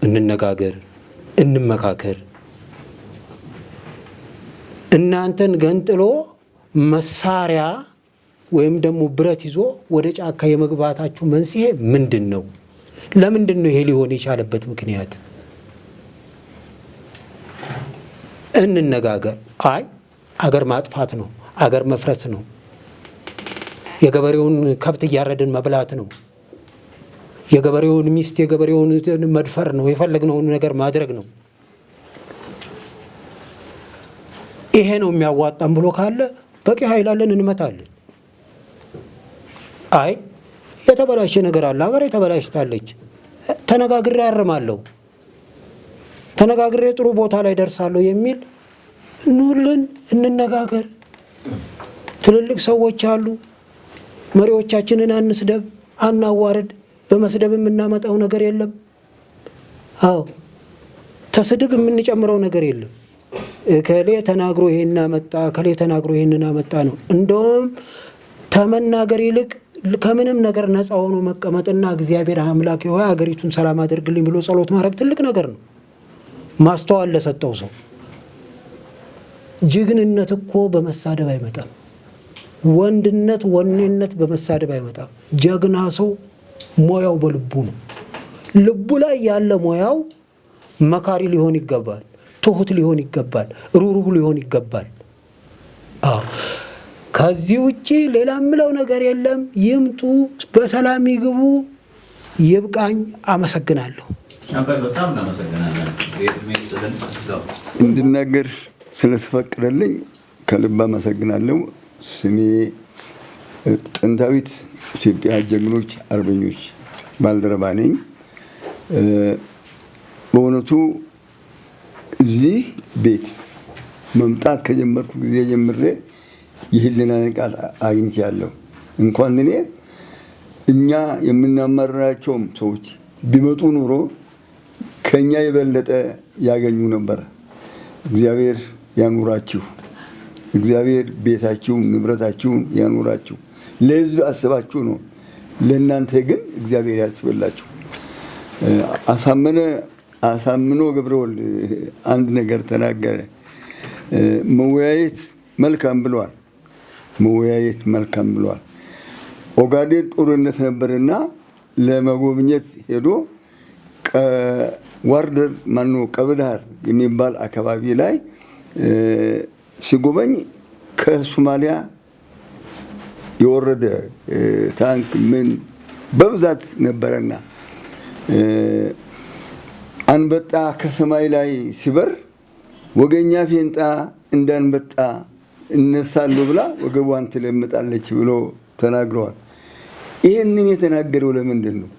እንነጋገር፣ እንመካከር። እናንተን ገንጥሎ መሳሪያ ወይም ደግሞ ብረት ይዞ ወደ ጫካ የመግባታችሁ መንስኤ ምንድን ነው? ለምንድን ነው ይሄ ሊሆን የቻለበት ምክንያት? እንነጋገር። አይ አገር ማጥፋት ነው፣ አገር መፍረስ ነው፣ የገበሬውን ከብት እያረድን መብላት ነው፣ የገበሬውን ሚስት የገበሬውን መድፈር ነው፣ የፈለግነውን ነገር ማድረግ ነው። ይሄ ነው የሚያዋጣም ብሎ ካለ በቂ ኃይል አለን፣ እንመታለን። አይ የተበላሸ ነገር አለ፣ ሀገር የተበላሽታለች፣ ተነጋግሬ አርማለሁ፣ ተነጋግሬ ጥሩ ቦታ ላይ ደርሳለሁ የሚል ኑልን፣ እንነጋገር። ትልልቅ ሰዎች አሉ። መሪዎቻችንን አንስደብ፣ አናዋርድ። በመስደብ የምናመጣው ነገር የለም። አዎ ተስድብ የምንጨምረው ነገር የለም። እከሌ ተናግሮ ይሄን አመጣ፣ እከሌ ተናግሮ ይሄንን አመጣ ነው። እንደውም ተመናገር ይልቅ ከምንም ነገር ነፃ ሆኖ መቀመጥና እግዚአብሔር አምላክ ሆይ አገሪቱን ሰላም አድርግልኝ ብሎ ጸሎት ማድረግ ትልቅ ነገር ነው። ማስተዋል ለሰጠው ሰው ጀግንነት እኮ በመሳደብ አይመጣም። ወንድነት፣ ወኔነት በመሳደብ አይመጣም። ጀግና ሰው ሞያው በልቡ ነው። ልቡ ላይ ያለ ሞያው መካሪ ሊሆን ይገባል፣ ትሁት ሊሆን ይገባል፣ ሩሩህ ሊሆን ይገባል። ከዚህ ውጪ ሌላ ምለው ነገር የለም። ይምጡ፣ በሰላም ይግቡ። ይብቃኝ። አመሰግናለሁ። በጣም እናመሰግናለን። እንድናገር ስለተፈቀደልኝ ከልብ አመሰግናለሁ። ስሜ ጥንታዊት ኢትዮጵያ ጀግኖች አርበኞች ባልደረባ ነኝ። በእውነቱ እዚህ ቤት መምጣት ከጀመርኩ ጊዜ ጀምሬ የህሊና ንቃት አግኝቻለሁ። እንኳን እኛ የምናማርራቸውም ሰዎች ቢመጡ ኑሮ ከኛ የበለጠ ያገኙ ነበር። እግዚአብሔር ያኑራችሁ። እግዚአብሔር ቤታችሁን ንብረታችሁን ያኑራችሁ። ለህዝብ አስባችሁ ነው። ለእናንተ ግን እግዚአብሔር ያስብላችሁ። አሳምኖ ገብረወልድ አንድ ነገር ተናገረ። መወያየት መልካም ብሏል። መወያየት መልካም ብሏል። ኦጋዴን ጦርነት ነበርና ለመጎብኘት ሄዶ ዋርደር ቀብዳር የሚባል አካባቢ ላይ ሲጎበኝ ከሶማሊያ የወረደ ታንክ ምን በብዛት ነበረና አንበጣ ከሰማይ ላይ ሲበር ወገኛ ፌንጣ እንዳንበጣ እነሳለሁ ብላ ወገቧን ትለምጣለች ብሎ ተናግረዋል። ይህንን የተናገረው ለምንድን ነው?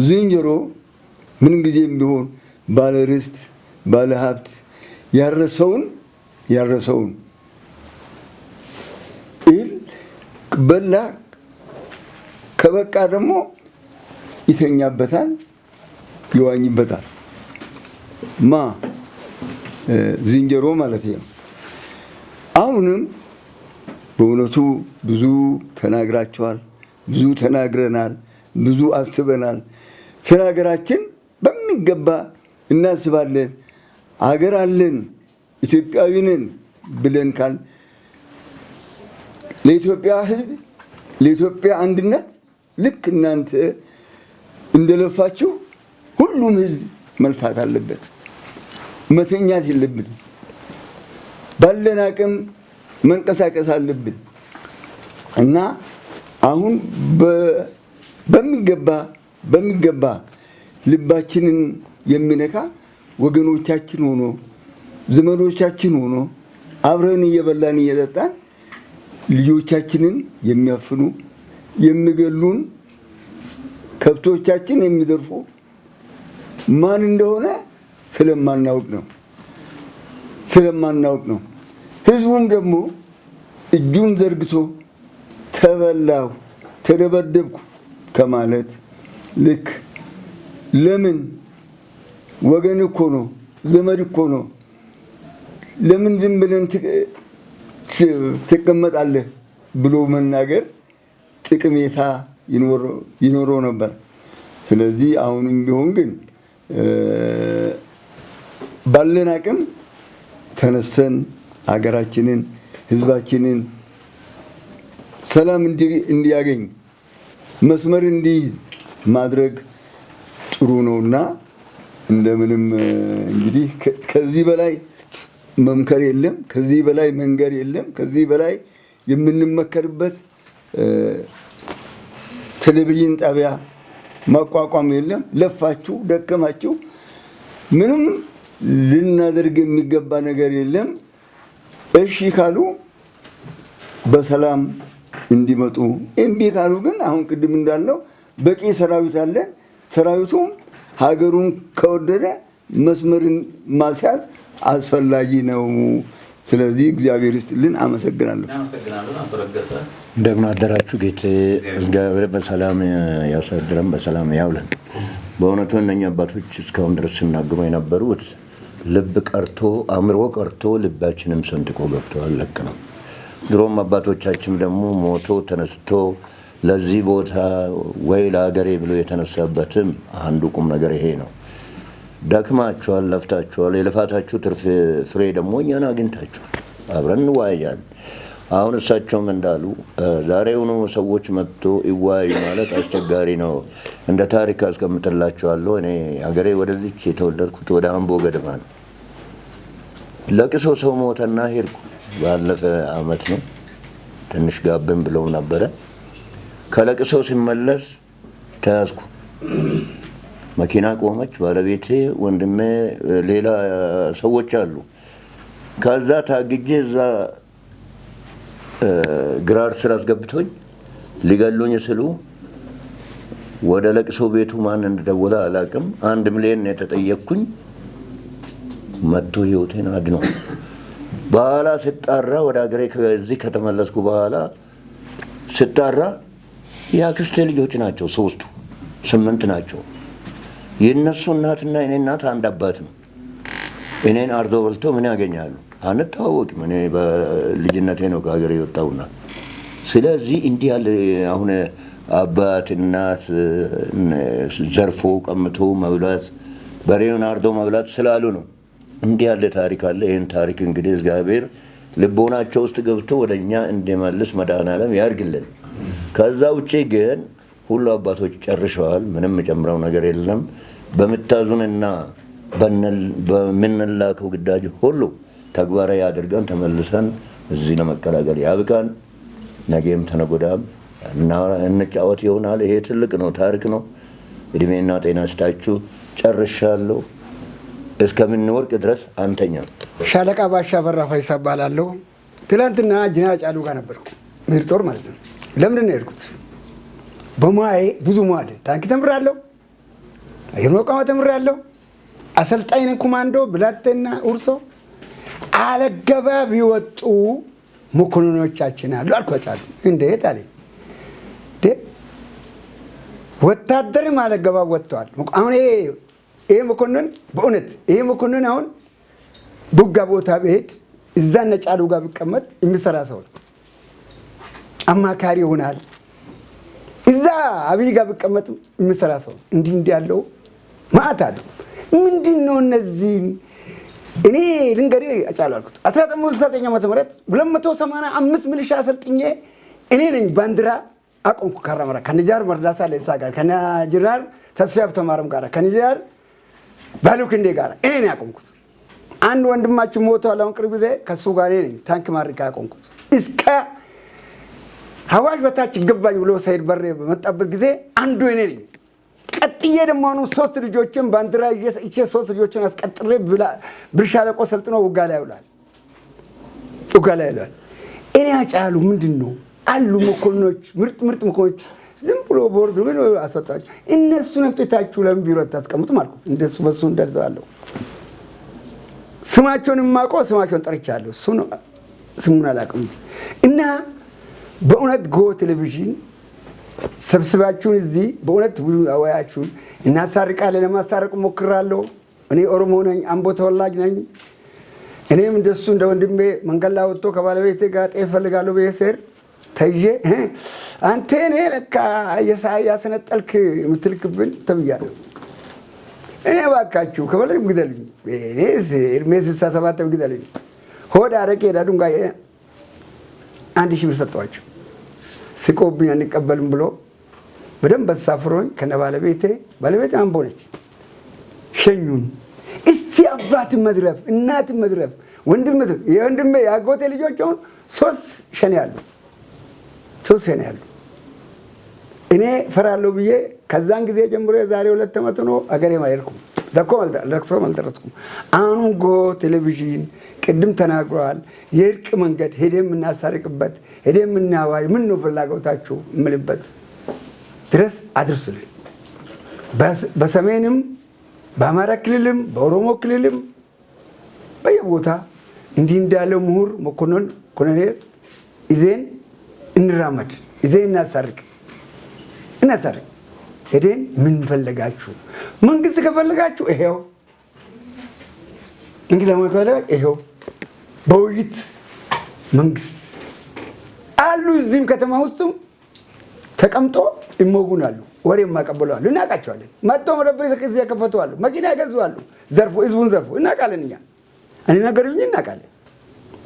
ዝንጀሮ ምን ጊዜም ቢሆን ባለ ርስት ባለ ሀብት ያረሰውን እህል በላ ከበቃ ደግሞ ይተኛበታል፣ ይዋኝበታል። ዝንጀሮ ማለት ነው። አሁንም በእውነቱ ብዙ ተናግራቸዋል፣ ብዙ ተናግረናል፣ ብዙ አስበናል። ስለ ሀገራችን በሚገባ እናስባለን። ሀገር አለን፣ ኢትዮጵያዊ ነን ብለን ካል ለኢትዮጵያ ሕዝብ ለኢትዮጵያ አንድነት ልክ እናንተ እንደለፋችሁ ሁሉም ሕዝብ መልፋት አለበት፣ መተኛት የለበትም። ባለን አቅም መንቀሳቀስ አለብን እና አሁን በሚገባ ልባችንን የሚነካ ወገኖቻችን ሆኖ ዘመዶቻችን ሆኖ አብረን እየበላን እየጠጣን ልጆቻችንን የሚያፍኑ የሚገሉን ከብቶቻችን የሚዘርፉ ማን እንደሆነ ስለማናውቅ ነው። ህዝቡም ደግሞ እጁን ዘርግቶ ተበላሁ ተደበደብኩ ከማለት ልክ ለምን ወገን እኮ ነው ዘመድ እኮ ነው ለምን ዝም ብለን ትቀመጣለህ ብሎ መናገር ጥቅሜታ ይኖረው ነበር። ስለዚህ አሁንም ቢሆን ግን ባለን አቅም ተነስተን ሀገራችንን ህዝባችንን ሰላም እንዲያገኝ መስመር እንዲይዝ ማድረግ ጥሩ ነውና እንደምንም እንግዲህ ከዚህ በላይ መምከር የለም፣ ከዚህ በላይ መንገር የለም፣ ከዚህ በላይ የምንመከርበት ቴሌቪዥን ጣቢያ ማቋቋም የለም። ለፋችሁ ደከማችሁ፣ ምንም ልናደርግ የሚገባ ነገር የለም። እሺ ካሉ በሰላም እንዲመጡ፣ እምቢ ካሉ ግን አሁን ቅድም እንዳለው በቂ ሰራዊት አለ። ሰራዊቱም ሀገሩን ከወደደ መስመርን ማስያዝ አስፈላጊ ነው። ስለዚህ እግዚአብሔር ይስጥልን። አመሰግናለሁ። እንደምን አደራችሁ። ጌታ እግዚአብሔር በሰላም ያሳድረን፣ በሰላም ያውለን። በእውነቱ እነኛ አባቶች እስካሁን ድረስ ሲናገሩ የነበሩት ልብ ቀርቶ አእምሮ ቀርቶ ልባችንም ሰንጥቆ ገብተዋል። ልክ ነው። ድሮም አባቶቻችን ደግሞ ሞቶ ተነስቶ ለዚህ ቦታ ወይ ለሀገሬ ብሎ የተነሳበትም አንዱ ቁም ነገር ይሄ ነው። ደክማችኋል፣ ለፍታችኋል። የልፋታችሁ ትርፍ ፍሬ ደግሞ እኛን አግኝታችኋል። አብረን እንወያያለን። አሁን እሳቸውም እንዳሉ ዛሬውኑ ሰዎች መጥቶ ይወያዩ ማለት አስቸጋሪ ነው። እንደ ታሪክ አስቀምጥላችኋለሁ። እኔ ሀገሬ ወደዚች የተወለድኩት ወደ አምቦ ገደማ ነው። ለቅሶ ሰው ሞተና ሄድኩ። ባለፈ አመት ነው። ትንሽ ጋብን ብለው ነበረ። ከለቅሶ ሲመለስ ተያዝኩ። መኪና ቆመች። ባለቤቴ፣ ወንድሜ፣ ሌላ ሰዎች አሉ። ከዛ ታግጄ እዛ ግራር ስር አስገብቶኝ ሊገሉኝ ስሉ ወደ ለቅሶ ቤቱ ማን እንደደወለ አላውቅም። 1 ሚሊዮን የተጠየቅኩኝ መጥቶ ህይወቴን አድኖ በኋላ ስጣራ ወደ ሀገሬ ከዚህ ከተመለስኩ በኋላ ስጣራ የአክስቴ ልጆች ናቸው። 8 ናቸው። የእነሱ እናትና የኔ እናት አንድ አባት ነው። እኔን አርዶ በልቶ ምን ያገኛሉ? አንተዋወቅም። እኔ በልጅነቴ ነው ከሀገሬ የወጣሁና ስለዚህ እንዲህ ያለ አሁን አባት እናት ዘርፎ ቀምቶ መብላት በሬውን አርዶ መብላት ስላሉ ነው። እንዲህ ያለ ታሪክ አለ። ይህን ታሪክ እንግዲህ እግዚአብሔር ልቦናቸው ውስጥ ገብቶ ወደኛ እንዲመልስ መድኃኔዓለም ያርግልን። ከዛ ውጪ ግን ሁሉ አባቶች ጨርሸዋል። ምንም ጨምረው ነገር የለም። በምታዙንና በምንላከው ግዳጅ ሁሉ ተግባራዊ አድርገን ተመልሰን እዚህ ለመቀላቀል ያብቃን። ነገም ተነጎዳም እንጫወት ይሆናል። ይሄ ትልቅ ነው፣ ታሪክ ነው። እድሜና ጤና ስጣችሁ። ጨርሻለሁ። እስከምንወርቅ ድረስ አንተኛ። ሻለቃ ባሻ በራ ፈይሳ እባላለሁ። ትላንትና ጅና ጫሉ ጋር ነበርኩ ምድር ጦር ማለት ነው። ለምንድን ነው የሄድኩት? በሙያዬ ብዙ ሙያ አለኝ። ታንክ ተምራለሁ፣ አየር መቃወሚያ ተምራለሁ፣ አሰልጣኝ ነኝ፣ ኮማንዶ ብላቴና ኡርሶ። አለገባብ የወጡ መኮንኖቻችን አሉ አልኩ ጫሉ። እንዴት አለኝ። ወታደርም አለገባብ ወጥተዋል። አሁን ይሄ መኮንን በእውነት ይሄ መኮንን አሁን ቡጋ ቦታ ብሄድ እዛ እነ ጫሉ ጋር ቢቀመጥ የሚሰራ ሰው ነው። አማካሪ ይሆናል። እዛ አብይ ጋር ቢቀመጥ የሚሰራ ሰው ነው። እንዲህ ያለው ማዕት አለው። ምንድን ነው እነዚህ? እኔ ልንገርህ ጫሉ አልኩት 1969 ዓመተ ምህረት 285 ሚሊሻ አሰልጥኜ እኔ ነኝ ባንዲራ አቆምኩ። ካራማራ ከነጃር መርዳሳ ለሳ ጋር ከነጅራር ተስፋ ተማረም ጋር ከነጃር ባሉክንዴ ጋር እኔ ነኝ አቆምኩት። አንድ ወንድማችን ሞቷል አሁን ቅርብ ጊዜ ከሱ ጋር እኔ ነኝ ታንክ ማርካ አቆምኩት። እስከ ሀዋሽ በታች ገባኝ ብሎ ሰይድ በሬ በመጣበት ጊዜ አንዱ እኔ ነኝ። ቀጥዬ ደግሞ አሁን 3 ልጆችን ባንዲራ ይዤ 3 ልጆችን አስቀጥሬ ብር ሻለቆ ሰልጥኖ ውጋ ላይ ይውላል። እኔ ጫሉ ምንድን ነው አሉ መኮንኖች፣ ምርጥ መኮንኖች ዝም ብሎ ቦርድ ምን አሰጣቸው። እነሱን አምጥታችሁ ለምን ቢሮ ታስቀምጡ ማለት እንደሱ በሱ እንደዛለው ስማቸውን ማቆ ስማቸውን ጠርቻለሁ። እሱ ነው ስሙን አላውቅም። እና በእውነት ጎ ቴሌቪዥን ሰብስባችሁን እዚህ በእውነት ብዙ አወያችሁን እናሳርቃለን። ለማሳረቅ ሞክራለሁ። እኔ ኦሮሞ ነኝ፣ አምቦ ተወላጅ ነኝ። እኔም እንደሱ እንደ ወንድሜ መንገድ ላይ ወጥቶ ከባለቤቴ ጋር ጤፍ እፈልጋለሁ በየሰር ተይዤ አንተ እኔ ለካ ያስነጠልክ የምትልክብን ተብያለሁ። እኔ ባካችሁ ከበለኝ ግደሉኝ። እኔ እድሜ 67 ግደሉኝ። ሆድ አረቄ ዳዱንጋ 1000 ብር ሰጠኋቸው። ስቆብኝ አንቀበልም ብሎ በደንብ አሳፍሮኝ ከነ ባለቤቴ አምቦ ነች ሸኙን። እስቲ አባትን መዝረፍ፣ እናትን መዝረፍ፣ ወንድም መዝረፍ። የወንድሜ ያጎቴ ልጆች አሁን 3 ሸኔ ያሉ እኔ ፈራለሁ ብዬ ከዛን ጊዜ ጀምሮ የዛሬ 2 ዓመት ነው አገሬ ማይርኩም ለቅሶ አልደረስኩም። አሁን ጎ ቴሌቪዥን ቅድም ተናግሯል። የእርቅ መንገድ ሄደን የምናሳርቅበት ሄደን የምናዋይ ምን ነው ፍላጎታችሁ የምልበት ድረስ አድርሱልኝ። በሰሜንም በአማራ ክልልም በኦሮሞ ክልልም በየቦታ እንዲህ እንዳለው ምሁር መኮንን ኮሎኔል ይዜን እንራመድ፣ ይዜን እናሳርቅ ሄደን ምን ፈለጋችሁ? መንግስት ከፈለጋችሁ ይሄው ይሄው በውይይት መንግስት አሉ። እዚህም ከተማ ውስጥም ተቀምጦ ይሞጉናሉ፣ ወሬ ማቀበሏሉ። እናውቃቸዋለን። መጥቶ መደብር እዚህ ያከፈተዋሉ፣ መኪና ያገዙዋሉ፣ ዘርፎ ህዝቡን ዘርፎ እናውቃለን። እኛ ነገርኝ እናውቃለን።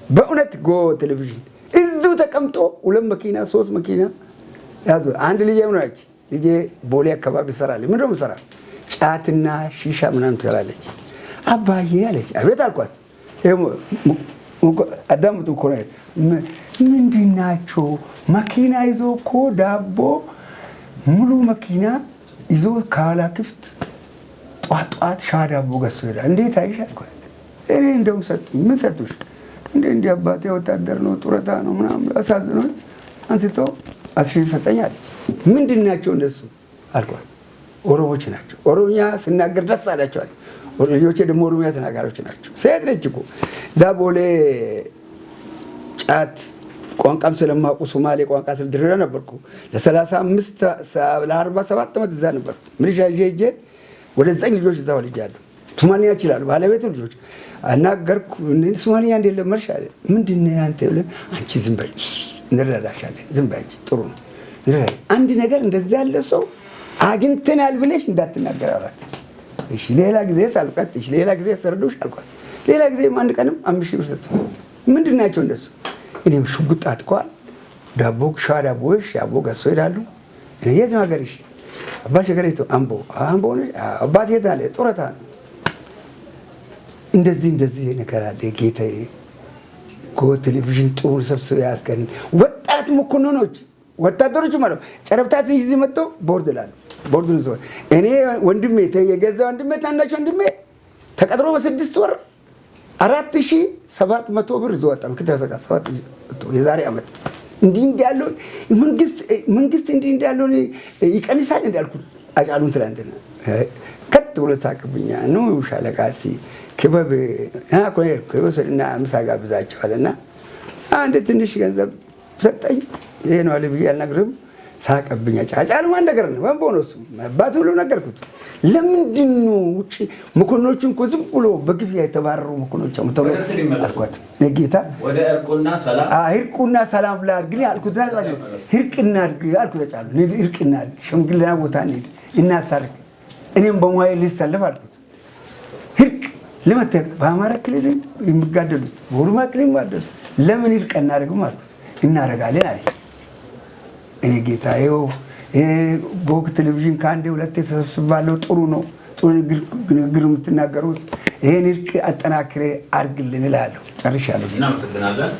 በእውነት ጎ ቴሌቪዥን እዚሁ ተቀምጦ 2 መኪና 3 መኪና ያዙ። አንድ ልጅ ምናች ልጄ ቦሌ አካባቢ ትሰራለች። ምንድነው የምትሰራ? ጫትና ሺሻ ምናምን ትሰራለች። አባዬ አለች። አቤት አልኳት። አዳምጡ እኮ ነው። ምንድን ናቸው? መኪና ይዞ እኮ ዳቦ ሙሉ መኪና ይዞ ካላ ክፍት ጧት ሻ ዳቦ ገዝቶ ይሄዳል። እንዴት አይሽ አልኳት። እኔ እንደውም ሰጡኝ። ምን ሰጡሽ? እንዲህ አባቴ ወታደር ነው ጡረታ ነው ምናምን አሳዝኖኝ አንስቶ 10 ሰጠኝ አለች። ምንድን ናቸው እንደሱ አልኳት። ኦሮሞች ናቸው። ኦሮሚያ ስናገር ደስ አላቸዋል። ልጆቼ ደግሞ ኦሮሚያ ተናጋሪዎች ናቸው። ሴት ነች እኮ እዛ ቦሌ ጫት ቋንቋም ስለማውቁ ሶማሌ ቋንቋ ስለድሬዳ ነበርኩ። ለ35 ለ47 ዓመት እዛ ነበርኩ። ምንሻ ጄጄ ወደ 9 ልጆች እዛ ወልጃለሁ። ሶማሊያ ይችላሉ። ባለቤቱ ልጆች አናገርኩ። ሶማሊያ እንደ ለመርሽ አለ። ምንድነው ያንተ ብለ አንቺ ዝም በይ እንረዳሻለን። ዝም በይ ጥሩ ነው። አንድ ነገር እንደዛ ያለ ሰው አግኝተናል ብለሽ እንዳትናገር አላት። እሺ ሌላ ጊዜ ሳልቀጥ እሺ ሌላ ጊዜ ሰርዶሽ አልኳት። ሌላ ጊዜ አንድ ቀንም 5 ብር ሰጥቶ ምንድናቸው እንደሱ? እኔም ሽጉጥ አጥቋል። ዳቦ ሻዳቦሽ ያቦ ገዝቶ ይላሉ። እኔ የት ነው ሀገርሽ? አባሽ ሀገሬቱ አምቦ ነሽ? አባቴ የት አለ? ጡረታ ነው። እንደዚህ ነገር አለ ጌታዬ። ጎ ቴሌቪዥን ጥሩ ሰብስበ ያስገን ወጣት መኮንኖች ወታደሮች ማለት ጨረብታት ይዚ መጥቶ ቦርድ ላሉ ቦርድ ነው። እኔ ወንድሜ የገዛ ወንድሜ ታናሽ ወንድሜ ተቀጥሮ በ6 ወር 4000 700 ብር ይዞ ወጣ። ምክትል አለቃ 700 የዛሬ ዓመት እንዲህ ያለውን መንግስት እንዲህ ያለውን ይቀንሳል እንዳልኩት አጫሉን ትላንትና ከት ብሎ ሳቅብኛ ነው ሻለቃሲ ክበብ እና ምሳ ጋብዛቸዋልና አንድ ትንሽ ገንዘብ ሰጠኝ። ይሄ ነው አለ ብዬ አልነግርም። ሳቀብኛ ጫጫሉ ማን ነገር ነው ወንቦነሱ ማባቱ ሁሉ ነገርኩት። ለምንድን ነው ውጪ መኮንኖቹን እኮ ዝም ብሎ በግፊያ የተባረሩ መኮንኖች አምተው አልኳት። ነጌታ ወደ እርቁና ሰላም ላግኝ አልኩት። እርቅና አልኩት። ጫጫሉ እርቅና ሽምግልና ቦታ እንሂድ እናሳርቅ፣ እኔም በሙያዬ ልሰለፍ አልኩት። እርቅ ለመተክ በአማራ ክልል የሚጋደሉ በኦሮሚያ ክልል የሚጋደሉ ለምን እርቅ እናደርግም አልኩት። እናደርጋለን አለ። እኔ ጌታ ይኸው በወቅት ቴሌቪዥን ከአንዴ ሁለቴ ተሰብስባለሁ። ጥሩ ነው፣ ጥሩ ንግግር የምትናገሩት ይሄን እርቅ አጠናክሬ አድርግልን እላለሁ። ጨርሻለሁ። እናመሰግናለን።